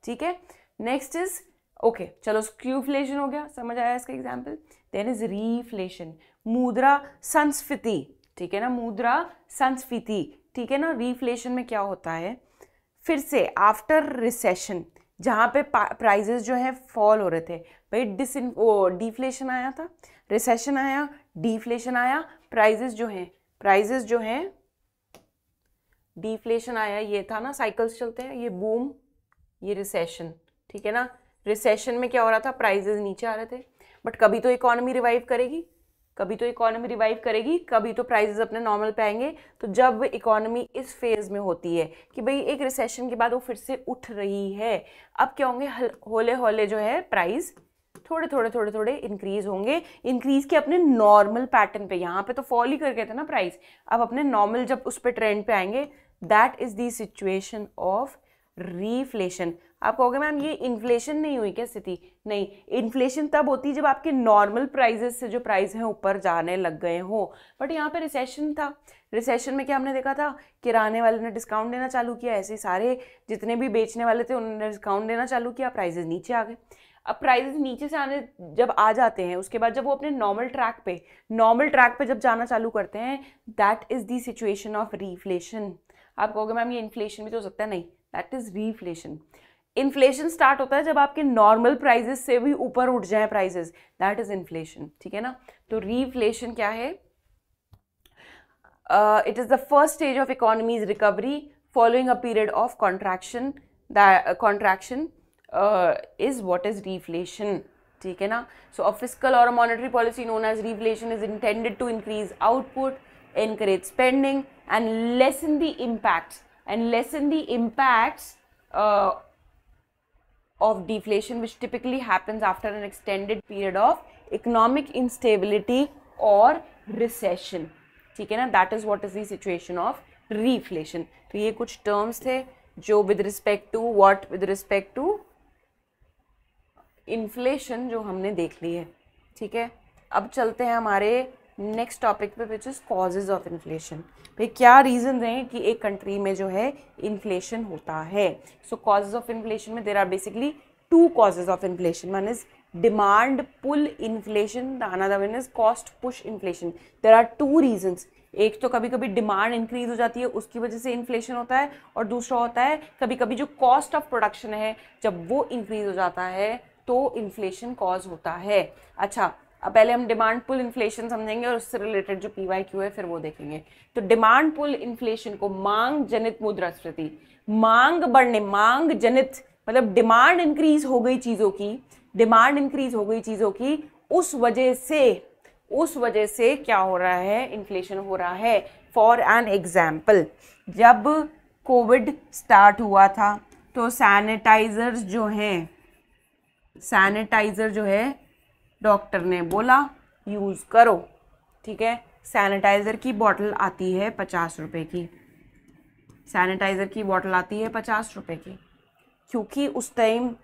ठीक है। नेक्स्ट इज ओके, चलो स्क्यूफ्लेशन हो गया, समझ आया इसका एग्जाम्पल। देन इज रीफ्लेशन, मुद्रा संस्फीति, ठीक है ना, मुद्रा संस्फीति, ठीक है ना। रीफ्लेशन में क्या होता है, फिर से आफ्टर रिसेशन जहाँ पे प्राइजेस जो है फॉल हो रहे थे, भाई डिफ्लेशन आया था, रिसेशन आया, डिफ्लेशन आया, प्राइजेस जो हैं डिफ्लेशन आया, ये था ना, साइकिल्स चलते हैं, ये बूम, ये रिसेशन, ठीक है ना। रिसेशन में क्या हो रहा था, प्राइजेस नीचे आ रहे थे, बट कभी तो इकोनॉमी रिवाइव करेगी, कभी तो प्राइजेस अपने नॉर्मल पे आएंगे। तो जब इकोनॉमी इस फेज में होती है कि भाई एक रिसेशन के बाद वो फिर से उठ रही है, अब क्या होंगे, होले होले जो है प्राइस थोड़े इंक्रीज होंगे, इंक्रीज के अपने नॉर्मल पैटर्न पे। यहाँ पे तो फॉल ही करके थे ना प्राइस, अब अपने नॉर्मल जब उस पे ट्रेंड पे आएंगे, that is the situation of रीफ्लेशन। आप कहोगे मैम ये इन्फ्लेशन नहीं हुई क्या स्थिति? नहीं, इन्फ्लेशन तब होती है जब आपके नॉर्मल प्राइजेस से जो प्राइस हैं ऊपर जाने लग गए हो। बट यहाँ पे रिसेशन था, रिसेशन में क्या हमने देखा था, किराने वाले ने डिस्काउंट देना चालू किया, ऐसे सारे जितने भी बेचने वाले थे उन्होंने डिस्काउंट देना चालू किया, प्राइजेस नीचे आ गए। अब प्राइजेस नीचे से आने जब आ जाते हैं, उसके बाद जब वो अपने नॉर्मल ट्रैक पे जब जाना चालू करते हैं, that is the situation of रीफ्लेशन। आप कहोगे मैम ये इन्फ्लेशन भी तो हो सकता है, नहीं, दैट इज रीफ्लेशन। इन्फ्लेशन स्टार्ट होता है जब आपके नॉर्मल प्राइजेस से भी ऊपर उठ जाए प्राइजेस, दैट इज इन्फ्लेशन, ठीक है ना। तो रीफ्लेशन क्या है, it is the first stage of economies recovery following a period of contraction is what is reflation, ठीक है ना। So a fiscal or a monetary policy known as reflation is intended to increase output, encourage spending and lessen the impacts of deflation, which typically happens after an extended period of economic instability or recession, ठीक है ना। That is what is the situation of reflation। तो ये कुछ terms थे जो with respect to inflation जो हमने देख ली है, ठीक है। अब चलते हैं हमारे नेक्स्ट टॉपिक पे, which is causes of inflation. भाई क्या रीजन हैं कि एक कंट्री में जो है इन्फ्लेशन होता है। सो कॉजेज ऑफ इन्फ्लेशन में there are basically two causes of inflation, one is demand pull inflation, the another one is cost push inflation. There are two reasons, एक तो कभी कभी डिमांड इंक्रीज हो जाती है, उसकी वजह से इन्फ्लेशन होता है, और दूसरा होता है कभी कभी जो कॉस्ट ऑफ प्रोडक्शन है जब वो इंक्रीज हो जाता है तो इन्फ्लेशन कॉज होता है। अच्छा, अब पहले हम डिमांड पुल इन्फ्लेशन समझेंगे और उससे रिलेटेड जो PYQ है फिर वो देखेंगे। तो डिमांड पुल इन्फ्लेशन को मांग जनित मुद्रास्फीति, मांग बढ़ने, मांग जनित मतलब डिमांड इंक्रीज हो गई चीजों की, डिमांड इंक्रीज हो गई चीजों की, उस वजह से क्या हो रहा है, इन्फ्लेशन हो रहा है। फॉर एन एग्जाम्पल, जब कोविड स्टार्ट हुआ था तो सैनिटाइजर जो है डॉक्टर ने बोला यूज करो, ठीक है। सैनिटाइजर की बॉटल आती है 50 रुपए की, सैनिटाइजर की बॉटल आती है 50 रुपए की, क्योंकि उस टाइम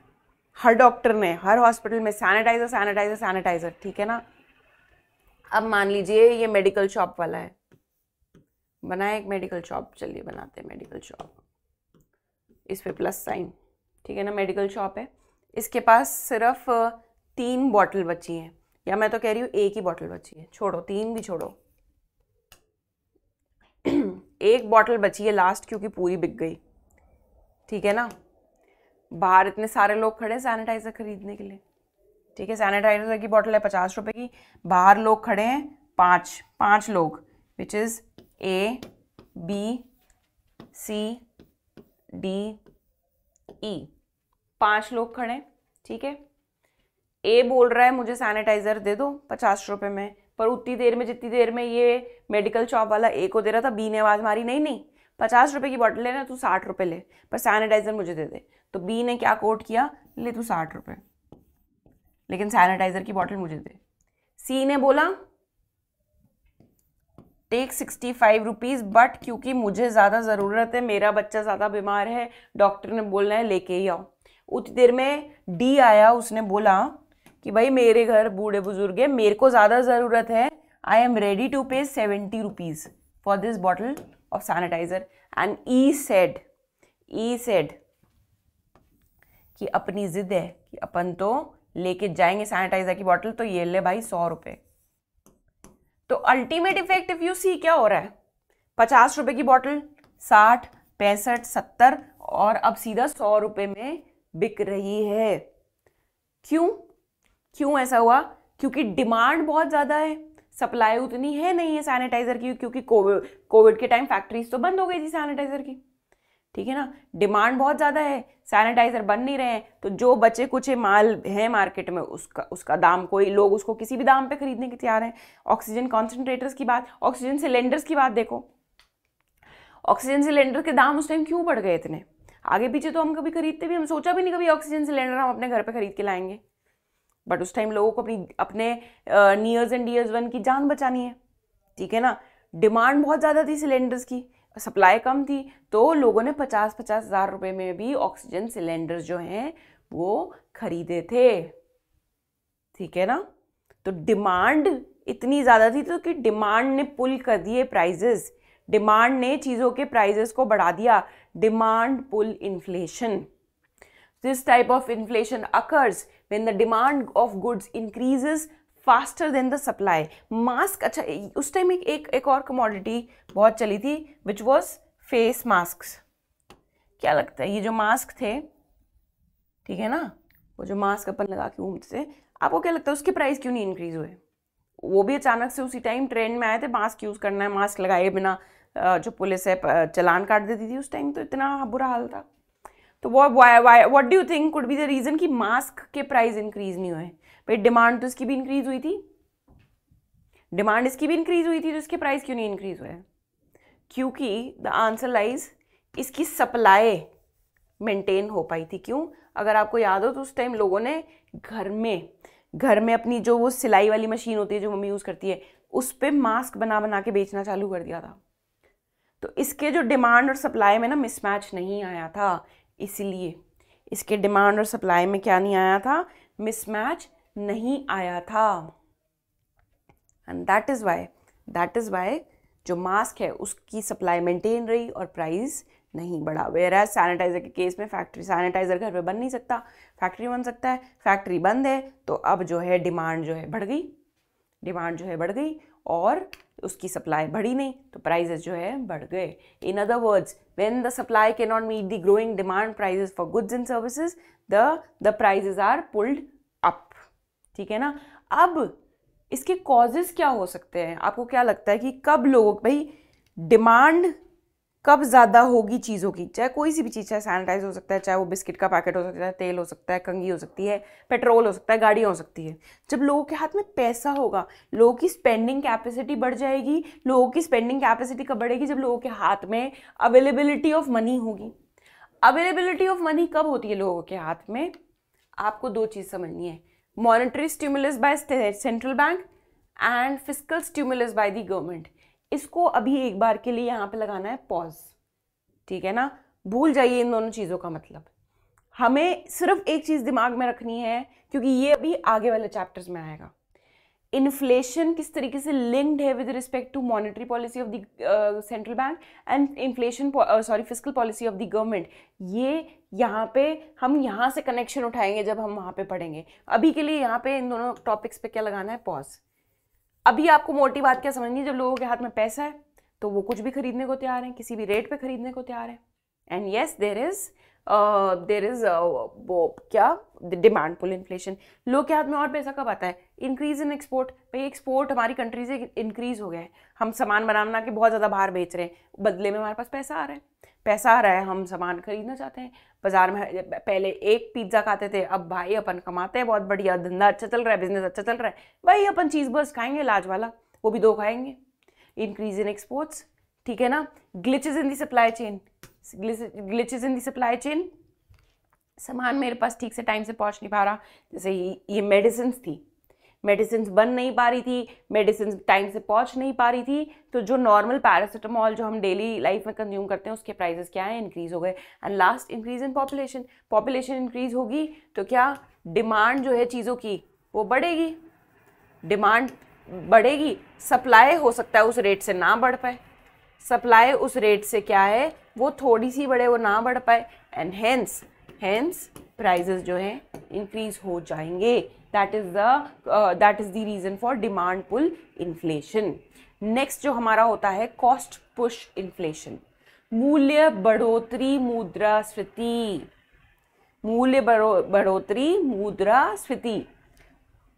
हर डॉक्टर ने हर हॉस्पिटल में सैनिटाइजर, ठीक है ना। अब मान लीजिए ये मेडिकल शॉप वाला है, बनाए एक मेडिकल शॉप, चलिए बनाते हैं मेडिकल शॉप, इस पे प्लस साइन, ठीक है ना। मेडिकल शॉप है, इसके पास सिर्फ 3 बॉटल बची हैं, या मैं तो कह रही हूँ एक ही बॉटल बची है, छोड़ो 3 भी छोड़ो, एक बॉटल बची है लास्ट, क्योंकि पूरी बिक गई, ठीक है ना। बाहर इतने सारे लोग खड़े सैनिटाइजर खरीदने के लिए, ठीक है। सैनिटाइजर की बॉटल है 50 रुपए की, बाहर लोग खड़े हैं 5 लोग, which is A B C D E, 5 लोग खड़े, ठीक है। ए बोल रहा है मुझे सैनिटाइजर दे दो 50 रुपए में, पर उतनी देर में जितनी देर में ये मेडिकल शॉप वाला ए को दे रहा था, बी ने आवाज मारी नहीं 50 रुपए की बॉटल लेना, तू 60 रुपए ले, पर सैनिटाइजर मुझे दे दे। तो बी ने क्या कोट किया, ले तू 60 रुपए, लेकिन सैनिटाइजर की बॉटल मुझे दे। सी ने बोला टेक 65 रुपीज, बट क्योंकि मुझे ज़्यादा ज़रूरत है, मेरा बच्चा ज़्यादा बीमार है, डॉक्टर ने बोलना है लेके ही आओ। उतनी देर में डी आया, उसने बोला कि भाई मेरे घर बूढ़े बुजुर्ग है, मेरे को ज़्यादा ज़रूरत है, I am ready to pay 70 rupees for this bottle of sanitiser. And I said कि अपनी जिद है कि अपन तो लेके जाएंगे सैनिटाइजर की बॉटल, तो ये ले भाई 100 रुपए। तो अल्टीमेट इफेक्ट इफ यू सी क्या हो रहा है, 50 रुपए की बॉटल 60, 65, 70 और अब सीधा 100 रुपए में बिक रही है। क्यों ऐसा हुआ, क्योंकि डिमांड बहुत ज्यादा है, सप्लाई उतनी है नहीं है सैनिटाइजर की, क्योंकि कोविड के टाइम फैक्ट्रीज तो बंद हो गई थी सैनिटाइजर की, ठीक है ना। डिमांड बहुत ज्यादा है, सैनिटाइजर बन नहीं रहे हैं, तो जो बचे कुछ माल है मार्केट में उसका दाम, कोई लोग उसको किसी भी दाम पे खरीदने के तैयार हैं। ऑक्सीजन कॉन्सेंट्रेटर्स की बात, ऑक्सीजन सिलेंडर्स की बात देखो, ऑक्सीजन सिलेंडर के दाम उस टाइम क्यों बढ़ गए इतने, आगे पीछे तो हम कभी खरीदते भी, हम सोचा भी नहीं कभी ऑक्सीजन सिलेंडर हम अपने घर पे खरीद के लाएंगे, बट उस टाइम लोगों को अपने नियर्स एंड डियर्स वन की जान बचानी है, ठीक है ना। डिमांड बहुत ज़्यादा थी सिलेंडर्स की, सप्लाई कम थी, तो लोगों ने 50-50 हज़ार रुपए में भी ऑक्सीजन सिलेंडर्स जो हैं वो खरीदे थे, ठीक है ना। तो डिमांड इतनी ज़्यादा थी तो कि डिमांड ने पुल कर दिए प्राइजेस, डिमांड ने चीज़ों के प्राइजेस को बढ़ा दिया, demand pull inflation. This type of inflation occurs when the demand of goods increases faster than the supply. Mask, अच्छा उस टाइम एक और कमोडिटी बहुत चली थी which was face masks। क्या लगता है ये जो मास्क थे, ठीक है ना, वो जो मास्क अपन लगा के घूमते थे, आपको क्या लगता है उसके प्राइस क्यों नहीं इंक्रीज हुए? वो भी अचानक से उसी टाइम ट्रेंड में आए थे, मास्क यूज़ करना है, मास्क लगाए बिना जो पुलिस है चलान काट देती थी, उस टाइम तो इतना बुरा हाल था। तो what do you think could be the reason कि मास्क के प्राइस इंक्रीज नहीं हुए? भाई डिमांड तो इसकी भी इंक्रीज हुई थी, डिमांड इसकी भी इंक्रीज हुई थी, तो इसके प्राइस क्यों नहीं इंक्रीज हुए? क्योंकि द आंसर लाइज इसकी सप्लाई मेंटेन हो पाई थी। क्यों? अगर आपको याद हो तो उस टाइम लोगों ने घर में अपनी जो वो सिलाई वाली मशीन होती है जो मम्मी यूज करती है, उस पर मास्क बना बना के बेचना चालू कर दिया था। तो इसके जो डिमांड और सप्लाई में ना मिसमैच नहीं आया था, इसलिए इसके डिमांड और सप्लाई में क्या नहीं आया था, मिसमैच नहीं आया था। एंड दैट इज वाई जो मास्क है उसकी सप्लाई मेंटेन रही और प्राइस नहीं बढ़ा। वेयरएज सैनिटाइजर के केस में फैक्ट्री सैनिटाइजर घर पे बन नहीं सकता, फैक्ट्री बन सकता है, फैक्ट्री बंद है, तो अब जो है डिमांड जो है बढ़ गई और उसकी सप्लाई बढ़ी नहीं तो प्राइजेस जो है बढ़ गए। In other words, when the supply can not meet the growing demand prices for goods and services, the prices are pulled up. ठीक है ना। अब इसके कॉजेस क्या हो सकते हैं? आपको क्या लगता है कि कब लोगों, भाई डिमांड कब ज़्यादा होगी चीज़ों की, चाहे कोई सी भी चीज़, चाहे सैनिटाइज हो सकता है, चाहे वो बिस्किट का पैकेट हो सकता है, तेल हो सकता है, कंघी हो सकती है, पेट्रोल हो सकता है, गाड़ियाँ हो सकती है। जब लोगों के हाथ में पैसा होगा, लोगों की स्पेंडिंग कैपेसिटी बढ़ जाएगी। लोगों की स्पेंडिंग कैपेसिटी कब बढ़ेगी? जब लोगों के हाथ में अवेलेबिलिटी ऑफ मनी होगी। अवेलेबिलिटी ऑफ मनी कब होती है लोगों के हाथ में? आपको दो चीज़ समझनी है, monetary stimulus by central bank and fiscal stimulus by the government. इसको अभी एक बार के लिए यहाँ पे लगाना है पॉज। ठीक है ना, भूल जाइए इन दोनों चीज़ों का मतलब। हमें सिर्फ एक चीज़ दिमाग में रखनी है, क्योंकि ये अभी आगे वाले चैप्टर्स में आएगा। इन्फ्लेशन किस तरीके से लिंक्ड है with respect to monetary policy of the central bank and inflation fiscal policy of the government. ये यहाँ पे हम यहाँ से कनेक्शन उठाएंगे जब हम वहाँ पे पढ़ेंगे। अभी के लिए यहाँ पे इन दोनों टॉपिक्स पे क्या लगाना है? पॉज। अभी आपको मोटी बात क्या समझनी है? जब लोगों के हाथ में पैसा है तो वो कुछ भी खरीदने को तैयार हैं, किसी भी रेट पे खरीदने को तैयार है। एंड यस, देयर इज वो क्या, डिमांड पुल इन्फ्लेशन। लोग के हाथ में और पैसा कब आता है? Increase in export. भाई एक्सपोर्ट हमारी कंट्री से इंक्रीज हो गया है, हम सामान बना के बहुत ज़्यादा बाहर बेच रहे हैं, बदले में हमारे पास पैसा आ रहा है। पैसा आ रहा है, हम सामान खरीदना चाहते हैं। बाजार में पहले एक पिज्ज़ा खाते थे, अब भाई अपन कमाते हैं, बहुत बढ़िया, धंधा अच्छा चल रहा है, बिजनेस अच्छा चल रहा है, भाई अपन चीज़ बस खाएंगे लाज वाला, वो भी 2 खाएंगे। Increase in exports. ठीक है ना। ग्लिचेस इन दी सप्लाई चेन। ग्लिचेस इन दी सप्लाई चेन, सामान मेरे पास ठीक से टाइम से पहुंच नहीं पा रहा। जैसे ये मेडिसिन थी, मेडिसिन बन नहीं पा रही थी, मेडिसिन टाइम से पहुंच नहीं पा रही थी, तो जो नॉर्मल पैरासिटामोल जो हम डेली लाइफ में कंज्यूम करते हैं उसके प्राइसेस क्या है? इंक्रीज हो गए। And last, increase in population. Population increase होगी तो क्या डिमांड जो है चीज़ों की वो बढ़ेगी। डिमांड बढ़ेगी, सप्लाई हो सकता है उस रेट से ना बढ़ पाए, सप्लाई उस रेट से क्या है वो थोड़ी सी बढ़े, वो ना बढ़ पाए, एंड हेंस प्राइजेस जो है इंक्रीज हो जाएंगे। That is the reason for demand pull inflation. Next जो हमारा होता है कॉस्ट पुश इन्फ्लेशन। मूल्य बढ़ोतरी मुद्रास्फीति। मूल्य बढ़ोतरी मुद्रास्फीति।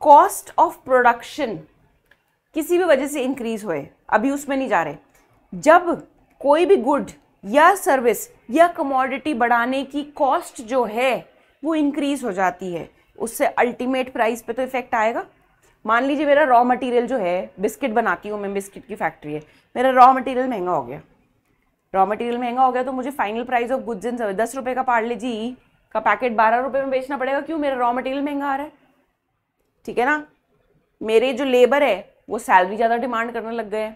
कॉस्ट ऑफ प्रोडक्शन किसी भी वजह से इंक्रीज हुए, अभी उसमें नहीं जा रहे। जब कोई भी गुड या सर्विस या कमोडिटी बढ़ाने की कॉस्ट जो है वो इंक्रीज हो जाती है, उससे अल्टीमेट प्राइस पे तो इफेक्ट आएगा। मान लीजिए मेरा रॉ मटेरियल जो है, बिस्किट बनाती हूँ मैं, बिस्किट की फैक्ट्री है, मेरा रॉ मटेरियल महंगा हो गया। रॉ मटेरियल महंगा हो गया तो मुझे final price of goods and service 10 रुपये का पार्ले जी का पैकेट 12 रुपये में बेचना पड़ेगा। क्यों? मेरा रॉ मटेरियल महंगा आ रहा है। ठीक है ना। मेरे जो लेबर है वो सैलरी ज़्यादा डिमांड करने लग गए,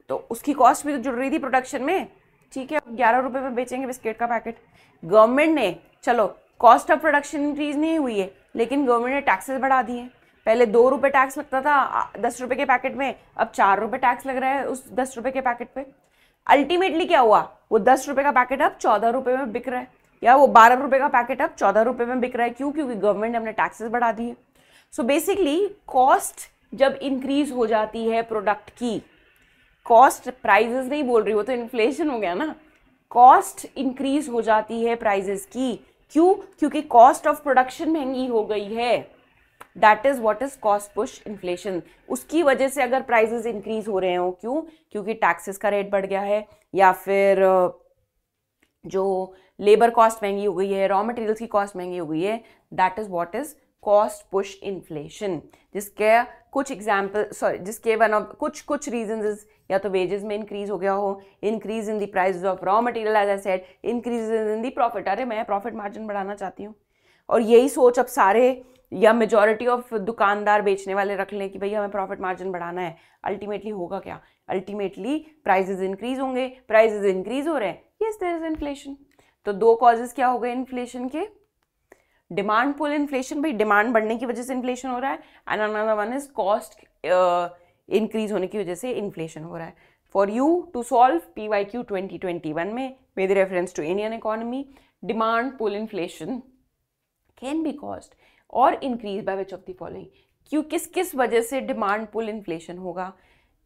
तो उसकी कॉस्ट भी तो जुड़ रही थी प्रोडक्शन में। ठीक है, 11 रुपये में बेचेंगे बिस्किट का पैकेट। गवर्नमेंट ने, चलो कॉस्ट ऑफ प्रोडक्शन इंक्रीज नहीं हुई है, लेकिन गवर्नमेंट ने टैक्सेस बढ़ा दिए। पहले 2 रुपये टैक्स लगता था 10 रुपये के पैकेट में, अब 4 रुपये टैक्स लग रहा है उस 10 रुपये के पैकेट पे। अल्टीमेटली क्या हुआ? वो 10 रुपये का पैकेट अब 14 रुपये में बिक रहा है, या वो 12 रुपये का पैकेट अब 14 रुपये में बिक रहा है। क्यों? क्योंकि गवर्नमेंट ने अपने टैक्सेस बढ़ा दिए। सो बेसिकली कॉस्ट जब इंक्रीज हो जाती है प्रोडक्ट की, कॉस्ट प्राइजेस नहीं बोल रही, वो तो इन्फ्लेशन हो गया ना। कॉस्ट इंक्रीज हो जाती है प्राइजेस की। क्यों? क्योंकि कॉस्ट ऑफ प्रोडक्शन महंगी हो गई है। That is what is cost push inflation. उसकी वजह से अगर प्राइजेस इंक्रीज हो रहे हो, क्यों? क्योंकि टैक्सेस का रेट बढ़ गया है, या फिर जो लेबर कॉस्ट महंगी हो गई है, रॉ मटेरियल्स की कॉस्ट महंगी हो गई है। That is what is cost push inflation. जिसके कुछ एग्जाम्पल, जिसके कुछ रीजंस, या तो वेजेस में इंक्रीज हो गया हो, increase in the price of raw material, as I said, increase in the profit. अरे मैं प्रॉफिट मार्जिन बढ़ाना चाहती हूँ, और यही सोच अब सारे या मेजॉरिटी ऑफ दुकानदार बेचने वाले रख लें कि भैया हमें प्रॉफिट मार्जिन बढ़ाना है। अल्टीमेटली होगा क्या? अल्टीमेटली प्राइसेस इंक्रीज होंगे। प्राइसेस इंक्रीज हो रहे हैं, यस देयर इज इन्फ्लेशन। तो 2 कॉजेस क्या हो गए इन्फ्लेशन के? डिमांड पुल इन्फ्लेशन, भाई डिमांड बढ़ने की वजह से इन्फ्लेशन हो रहा है, and another one is cost increase होने की वजह से इन्फ्लेशन हो रहा है। For you to solve PYQ 2021 में with reference to Indian economy, demand pull inflation can be caused और increase by which of the following. क्यों, किस किस वजह से डिमांड पुल इन्फ्लेशन होगा?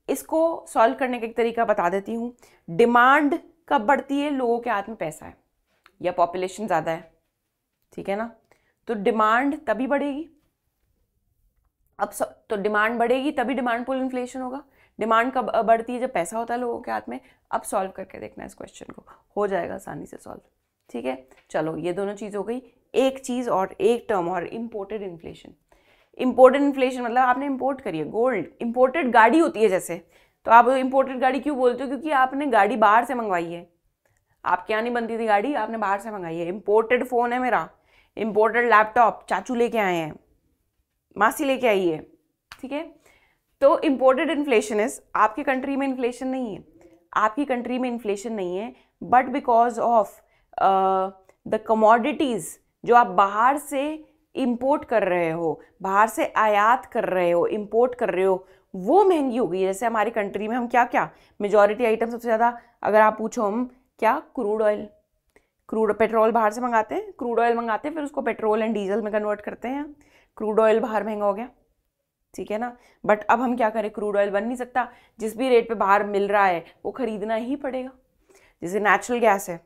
इसको सॉल्व करने का एक तरीका बता देती हूँ। डिमांड कब बढ़ती है? लोगों के हाथ में पैसा है या पॉपुलेशन ज़्यादा है, ठीक है ना, तो डिमांड तभी बढ़ेगी। अब तो डिमांड बढ़ेगी तभी डिमांड पुल इन्फ्लेशन होगा। डिमांड कब बढ़ती है? जब पैसा होता है लोगों के हाथ में। अब सॉल्व करके देखना इस क्वेश्चन को, हो जाएगा आसानी से सॉल्व, ठीक है। चलो ये दोनों चीज़ हो गई। एक चीज़ और, एक टर्म और, इम्पोर्टेड इन्फ्लेशन। इम्पोर्टेड इन्फ्लेशन मतलब आपने इम्पोर्ट करी है गोल्ड। इम्पोर्टेड गाड़ी होती है जैसे, तो आप इम्पोर्टेड गाड़ी क्यों बोलते हो? क्योंकि आपने गाड़ी बाहर से मंगवाई है, आपके यहाँ नहीं बनती थी गाड़ी, आपने बाहर से मंगाई है। इम्पोर्टेड फ़ोन है मेरा, इम्पोर्टेड लैपटॉप चाचू लेके आए हैं, मासी लेके आई है, ठीक है। तो इम्पोर्टेड इन्फ्लेशन इज, आपकी कंट्री में इन्फ्लेशन नहीं है, आपकी कंट्री में इन्फ्लेशन नहीं है, but because of the commodities जो आप बाहर से इंपोर्ट कर रहे हो, बाहर से आयात कर रहे हो, इंपोर्ट कर रहे हो, वो महंगी हो गई है। जैसे हमारी कंट्री में हम क्या क्या मेजॉरिटी आइटम सबसे ज़्यादा अगर आप पूछो, हम क्या, क्रूड ऑयल, क्रूड पेट्रोल बाहर से मंगाते हैं, क्रूड ऑयल मंगाते हैं, फिर उसको पेट्रोल एंड डीजल में कन्वर्ट करते हैं। क्रूड ऑयल बाहर महंगा हो गया, ठीक है ना। बट अब हम क्या करें, क्रूड ऑयल बन नहीं सकता, जिस भी रेट पे बाहर मिल रहा है वो खरीदना ही पड़ेगा। जैसे नेचुरल गैस है,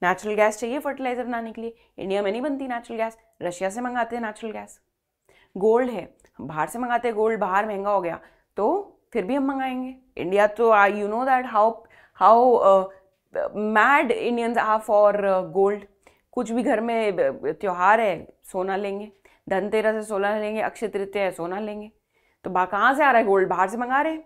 नेचुरल गैस चाहिए फर्टिलाइजर बनाने के लिए, इंडिया में नहीं बनती नेचुरल गैस, रशिया से मंगाते हैं नेचुरल गैस। गोल्ड है, हम बाहर से मंगाते हैं, गोल्ड बाहर महंगा हो गया तो फिर भी हम मंगाएंगे। इंडिया तो you know that how mad Indians are for gold. कुछ भी घर में त्योहार है, सोना लेंगे, धनतेरस है सोना लेंगे, अक्षय तृतीया है सोना लेंगे। तो कहाँ से आ रहा है गोल्ड? बाहर से मंगा रहे हैं।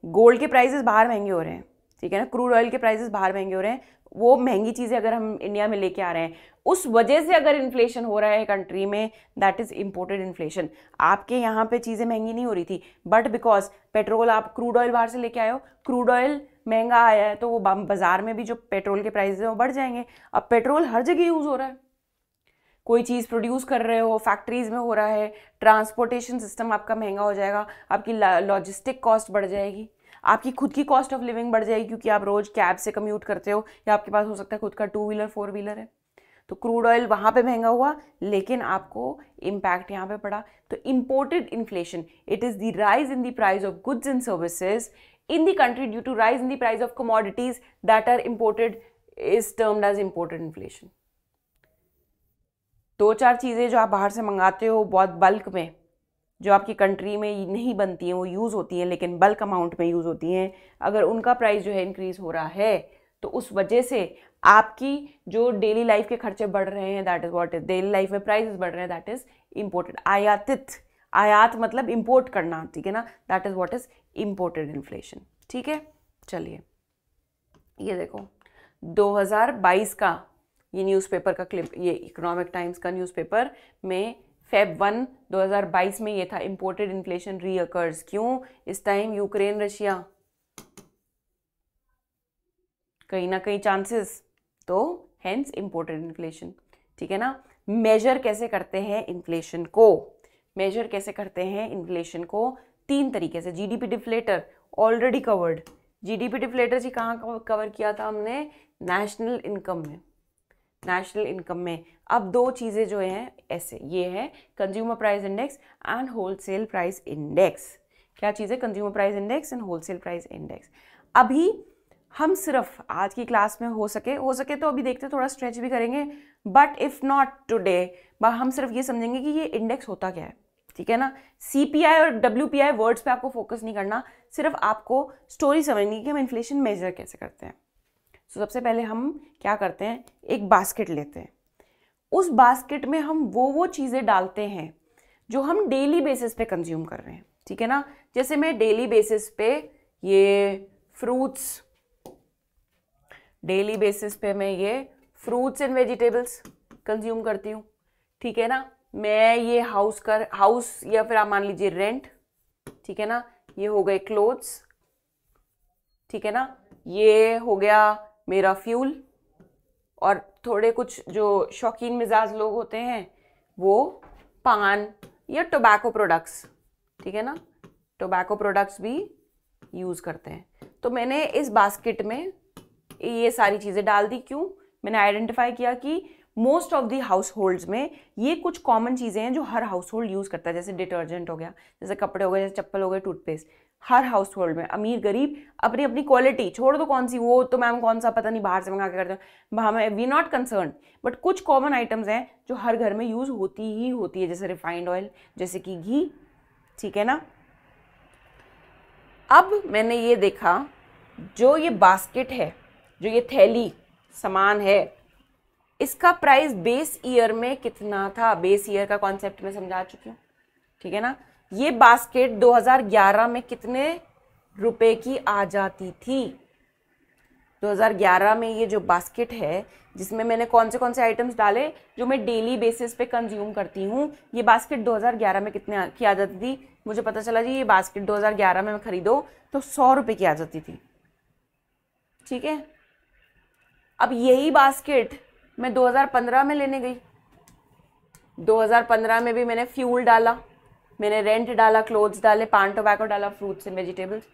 गोल्ड के प्राइसेस बाहर महंगे हो रहे हैं, ठीक है ना। क्रूड ऑयल के प्राइसेस बाहर महंगे हो रहे हैं, वो महंगी चीज़ें अगर हम इंडिया में लेके आ रहे हैं, उस वजह से अगर इन्फ्लेशन हो रहा है कंट्री में, दैट इज इम्पोर्टेड इन्फ्लेशन। आपके यहाँ पे चीज़ें महंगी नहीं हो रही थी, बट बिकॉज पेट्रोल, आप क्रूड ऑयल बाहर से लेके आए हो, क्रूड ऑयल महंगा आया है, तो वो बाजार में भी जो पेट्रोल के प्राइस है वो बढ़ जाएंगे। अब पेट्रोल हर जगह यूज़ हो रहा है, कोई चीज़ प्रोड्यूस कर रहे हो, फैक्ट्रीज में हो रहा है, ट्रांसपोर्टेशन सिस्टम आपका महंगा हो जाएगा, आपकी लॉजिस्टिक कॉस्ट बढ़ जाएगी, आपकी खुद की कॉस्ट ऑफ लिविंग बढ़ जाएगी, क्योंकि आप रोज कैब से कम्यूट करते हो या आपके पास हो सकता है खुद का 2 व्हीलर 4 व्हीलर है। तो क्रूड ऑयल वहाँ पे महंगा हुआ, लेकिन आपको इम्पैक्ट यहाँ पे पड़ा। तो imported inflation, it is the rise in the price of goods and services in the country due to rise in the price of commodities that are imported is termed as imported inflation. 2-4 चीज़ें जो आप बाहर से मंगाते हो बहुत bulk में, जो आपकी कंट्री में नहीं बनती हैं, वो यूज़ होती हैं लेकिन बल्क अमाउंट में यूज़ होती हैं, अगर उनका प्राइस जो है इंक्रीज़ हो रहा है तो उस वजह से आपकी जो डेली लाइफ के खर्चे बढ़ रहे हैं, that is what is, daily life में प्राइसेस बढ़ रहे हैं, दैट इज़ इम्पोर्टेड। आयात मतलब इंपोर्ट करना, ठीक है ना, that is what is imported inflation, ठीक है। चलिए ये देखो 2022 का ये न्यूज़पेपर का क्लिप, ये इकोनॉमिक टाइम्स का न्यूज़पेपर में Feb 1 2022 में ये था, इम्पोर्टेड इन्फ्लेशन रीअकर्स। क्यों? इस टाइम यूक्रेन रशिया, कहीं ना कहीं चांसेस, तो हेंस इम्पोर्टेड इन्फ्लेशन, ठीक है ना। मेजर कैसे करते हैं इन्फ्लेशन को? मेजर कैसे करते हैं इन्फ्लेशन को? 3 तरीके से। GDP deflator already covered, GDP deflator जी कहाँ कवर किया था हमने? नेशनल इनकम में, नेशनल इनकम में। अब 2 चीज़ें जो हैं ऐसे, ये है consumer price index and wholesale price index. क्या चीज़ है? Consumer price index and wholesale price index. अभी हम सिर्फ आज की क्लास में हो सके तो अभी देखते थोड़ा स्ट्रेच भी करेंगे, बट इफ़ नॉट टुडे, हम सिर्फ ये समझेंगे कि ये इंडेक्स होता क्या है, ठीक है ना। CPI और WPI वर्ड्स पे आपको फोकस नहीं करना, सिर्फ आपको स्टोरी समझनी कि हम इन्फ्लेशन मेजर कैसे करते हैं। तो सबसे पहले हम क्या करते हैं, एक बास्केट लेते हैं, उस बास्केट में हम वो चीज़ें डालते हैं जो हम डेली बेसिस पे कंज्यूम कर रहे हैं, ठीक है ना। जैसे मैं डेली बेसिस पे ये फ्रूट्स, डेली बेसिस पे मैं ये फ्रूट्स एंड वेजिटेबल्स कंज्यूम करती हूँ, ठीक है ना। मैं ये हाउस या फिर आप मान लीजिए रेंट, ठीक है ना। ये हो गए क्लोथ्स, ठीक है ना। ये हो गया मेरा फ्यूल, और थोड़े कुछ जो शौकीन मिजाज लोग होते हैं वो पान या टोबैको प्रोडक्ट्स, ठीक है ना, टोबैको प्रोडक्ट्स भी यूज़ करते हैं। तो मैंने इस बास्केट में ये सारी चीज़ें डाल दी। क्यों? मैंने आइडेंटिफाई किया कि most of the house holds में ये कुछ कॉमन चीज़ें हैं जो हर हाउस होल्ड यूज़ करता है। जैसे डिटर्जेंट हो गया, जैसे कपड़े हो गए, जैसे चप्पल हो गए, टूथपेस्ट, हर हाउस होल्ड में, अमीर गरीब अपनी अपनी क्वालिटी, छोड़ दो कौन सी, वो तो मैम कौन सा पता नहीं बाहर से मंगा के करते हैं, हमें वी नॉट कंसर्न, बट कुछ कॉमन आइटम्स हैं जो हर घर में यूज होती ही होती है, जैसे रिफाइंड ऑयल, जैसे कि घी, ठीक है ना। अब मैंने ये देखा, जो ये बास्केट है, जो ये थैली सामान है, इसका प्राइस बेस ईयर में कितना था, बेस ईयर का कॉन्सेप्ट मैं समझा चुकी हूँ, ठीक है ना। ये बास्केट 2011 में कितने रुपए की आ जाती थी? 2011 में ये जो बास्केट है, जिसमें मैंने कौन से आइटम्स डाले जो मैं डेली बेसिस पे कंज्यूम करती हूँ, ये बास्केट 2011 में कितने की आ जाती थी? मुझे पता चला जी ये बास्केट 2011 में मैं खरीदो तो 100 रुपए की आ जाती थी, ठीक है। अब यही बास्केट मैं 2015 में लेने गई, 2015 में भी मैंने फ्यूल डाला, मैंने रेंट डाला, क्लोथ्स डाले, पान टोबैको डाला, फ्रूट्स एंड वेजिटेबल्स।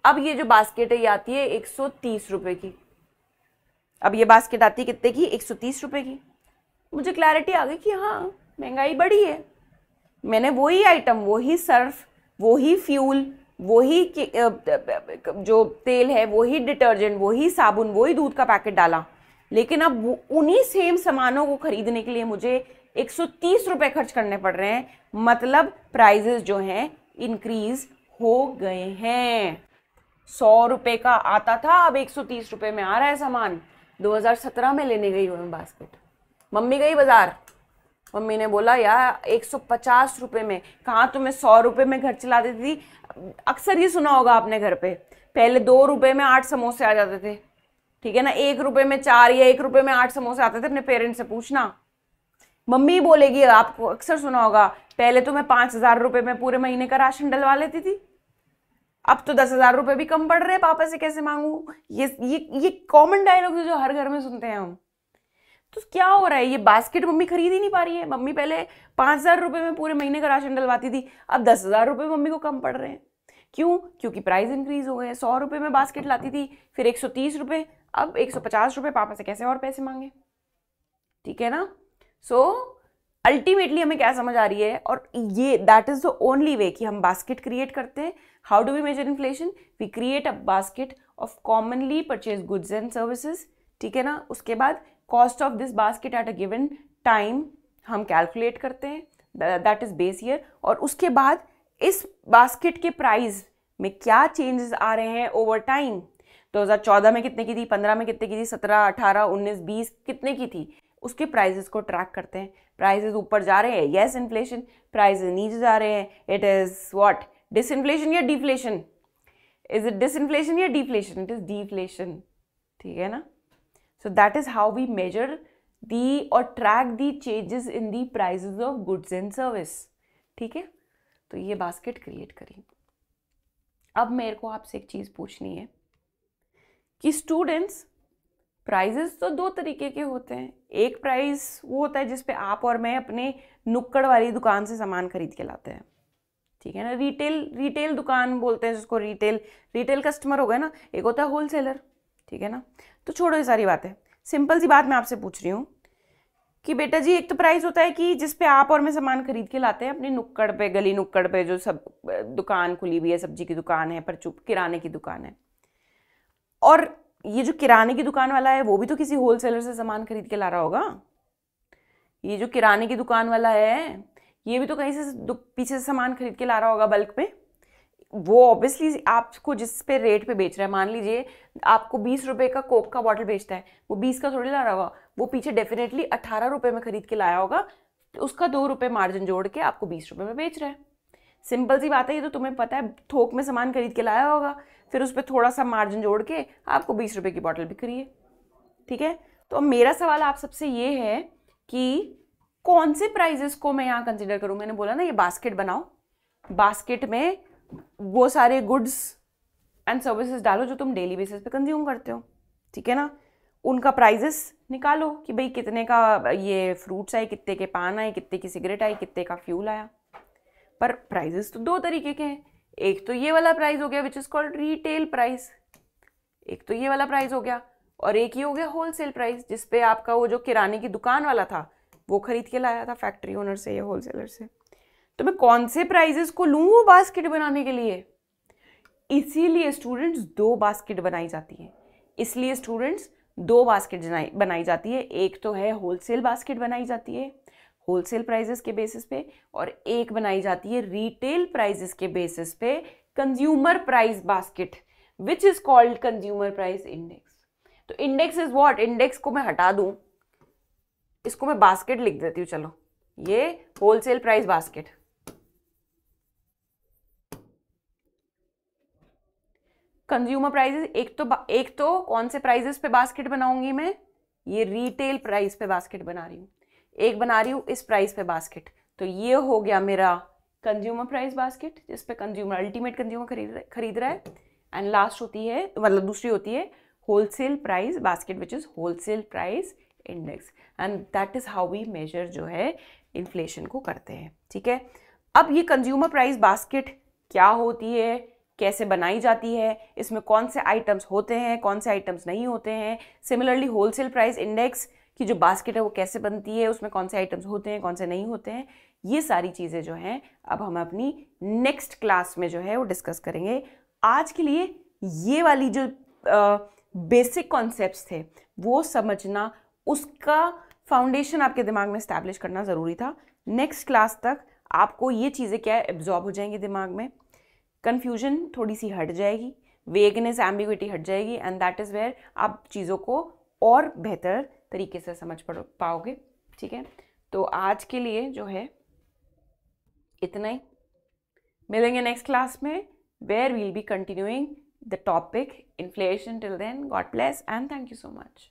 अब ये जो बास्केट है ये आती है 130 रुपए की। अब ये बास्केट आती है कितने की? 130 रुपए की। मुझे क्लैरिटी आ गई कि हाँ महंगाई बढ़ी है। मैंने वही आइटम, वही सर्फ, वही फ्यूल, वही जो तेल है, वही डिटर्जेंट, वही साबुन, वही दूध का पैकेट डाला, लेकिन अब उन्हीं सेम सामानों को खरीदने के लिए मुझे 130 रुपए खर्च करने पड़ रहे हैं। मतलब प्राइजेस जो हैं इंक्रीज हो गए हैं। 100 रुपए का आता था, अब 130 रुपए में आ रहा है सामान। 2017 में लेने गई हूँ बास्केट, मम्मी गई बाजार, मम्मी ने बोला यार 150 रुपए में, कहाँ तो मैं 100 रुपए में घर चला देती थी। अक्सर ये सुना होगा आपने घर पे, पहले 2 रुपए में 8 समोसे आ जाते थे, ठीक है ना, 1 रुपए में 4 या 1 रुपए में 8 समोसे आते थे। अपने पेरेंट्स से पूछना, मम्मी बोलेगी, आपको अक्सर सुना होगा, पहले तो मैं 5,000 रुपए में पूरे महीने का राशन डलवा लेती थी, अब तो 10,000 रुपए भी कम पड़ रहे हैं, पापा से कैसे मांगू। ये कॉमन डायलॉग है जो हर घर में सुनते हैं हम। तो क्या हो रहा है, ये बास्केट मम्मी खरीद ही नहीं पा रही है। मम्मी पहले 5,000 रुपए में पूरे महीने का राशन डलवाती थी, अब 10,000 रुपए मम्मी को कम पड़ रहे हैं। क्यों? क्योंकि प्राइस इंक्रीज हो गए। 100 रुपए में बास्केट लाती थी, फिर 130 रुपए, अब 150 रुपए, पापा से कैसे और पैसे मांगे, ठीक है ना। सो अल्टीमेटली हमें क्या समझ आ रही है, और ये that is the only way कि हम बास्केट क्रिएट करते हैं। How do we measure inflation? We create a basket of commonly purchase goods and services, ठीक है ना। उसके बाद cost of this basket at a given time हम कैलकुलेट करते हैं, दैट इज बेस ईयर। और उसके बाद इस बास्केट के प्राइस में क्या चेंजेस आ रहे हैं ओवर टाइम। 2014 में कितने की थी, 15 में कितने की थी, 17, 18, 19, 20 कितने की थी, उसके प्राइसेस को ट्रैक करते हैं। प्राइसेस ऊपर जा रहे हैं, यस इन्फ्लेशन, प्राइसेस नीचे जा रहे हैं, इट इज व्हाट, डिसइन्फ्लेशन या डिफ्लेशन। इज इट डिसइन्फ्लेशन या डिफ्लेशन? इट इज डिफ्लेशन, ठीक है ना। So that is how we measure the और track the changes in the prices of goods and service, ठीक है। तो ये बास्केट क्रिएट करी। अब मेरे को आपसे एक चीज पूछनी है कि स्टूडेंट्स, प्राइजेस तो 2 तरीके के होते हैं। एक प्राइस वो होता है जिसपे आप और मैं अपने नुक्कड़ वाली दुकान से सामान खरीद के लाते हैं, ठीक है ना। रिटेल दुकान बोलते हैं जिसको, रिटेल कस्टमर हो गए ना। एक होता है होलसेलर, ठीक है ना। तो छोड़ो ये सारी बातें, सिंपल सी बात मैं आपसे पूछ रही हूँ कि बेटा जी, एक तो प्राइस होता है कि जिसपे आप और मैं सामान खरीद के लाते हैं अपनी नुक्कड़ पे, गली नुक्कड़ पे, जो सब दुकान खुली हुई है, सब्जी की दुकान है, परचूप किराने की दुकान है। और ये जो किराने की दुकान वाला है वो भी तो किसी होलसेलर से सामान खरीद के ला रहा होगा। ये जो किराने की दुकान वाला है ये भी तो कहीं से पीछे से सामान खरीद के ला रहा होगा बल्क पे। वो ऑब्वियसली आपको जिस पे रेट पे बेच रहा है, मान लीजिए आपको 20 रुपए का कोक का बॉटल बेचता है, वो 20 का थोड़ी ला रहा होगा, वो पीछे डेफिनेटली 18 रुपए में खरीद के लाया होगा, तो उसका 2 रुपए मार्जिन जोड़ के आपको 20 रुपए में बेच रहा है। सिंपल सी बात है, ये तो तुम्हें पता है, थोक में सामान खरीद के लाया होगा, फिर उस पर थोड़ा सा मार्जिन जोड़ के आपको 20 रुपए की बॉटल बिक रही है, ठीक है। तो मेरा सवाल आप सबसे ये है कि कौन से प्राइजेस को मैं यहाँ कंसिडर करूँ। मैंने बोला ना ये बास्केट बनाओ, बास्केट में वो सारे गुड्स एंड सर्विसेज डालो जो तुम डेली बेसिस पे कंज्यूम करते हो, ठीक है ना। उनका प्राइजेस निकालो कि भाई कितने का ये फ्रूट्स आए, कितने के पान आए, कितने की सिगरेट आई, कितने का फ्यूल आया। पर प्राइजेस तो 2 तरीके के हैं। एक तो ये वाला प्राइस हो गया which is called retail price, एक तो ये वाला प्राइस हो गया, और एक ही हो गया होलसेल प्राइस, जिसपे आपका वो जो किराने की दुकान वाला था वो खरीद के लाया था फैक्ट्री ओनर से या होलसेलर से। तो मैं कौन से प्राइजेस को लूँ वो बास्केट बनाने के लिए? इसीलिए स्टूडेंट्स दो बास्केट बनाई जाती है, इसलिए स्टूडेंट्स दो बास्केट बनाई जाती है। एक तो है होलसेल बास्केट बनाई जाती है होलसेल प्राइजेस के बेसिस पे, और एक बनाई जाती है रिटेल प्राइजेस के बेसिस पे consumer price basket, which is called consumer price index. तो इंडेक्स इज व्हाट, इंडेक्स को मैं हटा दूं, इसको मैं बास्केट लिख देती हूँ, चलो ये wholesale price basket. Consumer prices, एक तो कौन से प्राइजेस पे बास्केट बनाऊंगी मैं, ये रिटेल प्राइस पे बास्केट बना रही हूँ, एक बना रही हूँ इस प्राइस पे बास्केट। तो ये हो गया मेरा कंज्यूमर प्राइस बास्केट, जिस पे कंज्यूमर अल्टीमेट कंज्यूमर खरीद रहा है। एंड लास्ट होती है, मतलब दूसरी होती है wholesale price basket, which is wholesale price index, and that is how we measure जो है इन्फ्लेशन को करते हैं। ठीक है, अब ये कंज्यूमर प्राइस बास्केट क्या होती है, कैसे बनाई जाती है, इसमें कौन से आइटम्स होते हैं, कौन से आइटम्स नहीं होते हैं। सिमिलरली होलसेल प्राइस इंडेक्स की जो बास्केट है वो कैसे बनती है, उसमें कौन से आइटम्स होते हैं, कौन से नहीं होते हैं, ये सारी चीज़ें जो हैं अब हम अपनी नेक्स्ट क्लास में जो है वो डिस्कस करेंगे। आज के लिए ये वाली जो बेसिक कॉन्सेप्ट्स थे वो समझना, उसका फाउंडेशन आपके दिमाग में एस्टैब्लिश करना ज़रूरी था। नेक्स्ट क्लास तक आपको ये चीज़ें क्या एब्जॉर्ब हो जाएंगी दिमाग में, कन्फ्यूजन थोड़ी सी हट जाएगी, वेगनेस एम्बिग्विटी हट जाएगी, एंड दैट इज़ वेयर आप चीज़ों को और बेहतर तरीके से समझ पाओगे। ठीक है, तो आज के लिए जो है इतना ही, मिलेंगे नेक्स्ट क्लास में where we'll be continuing the topic inflation. Till then, God bless and thank you so much.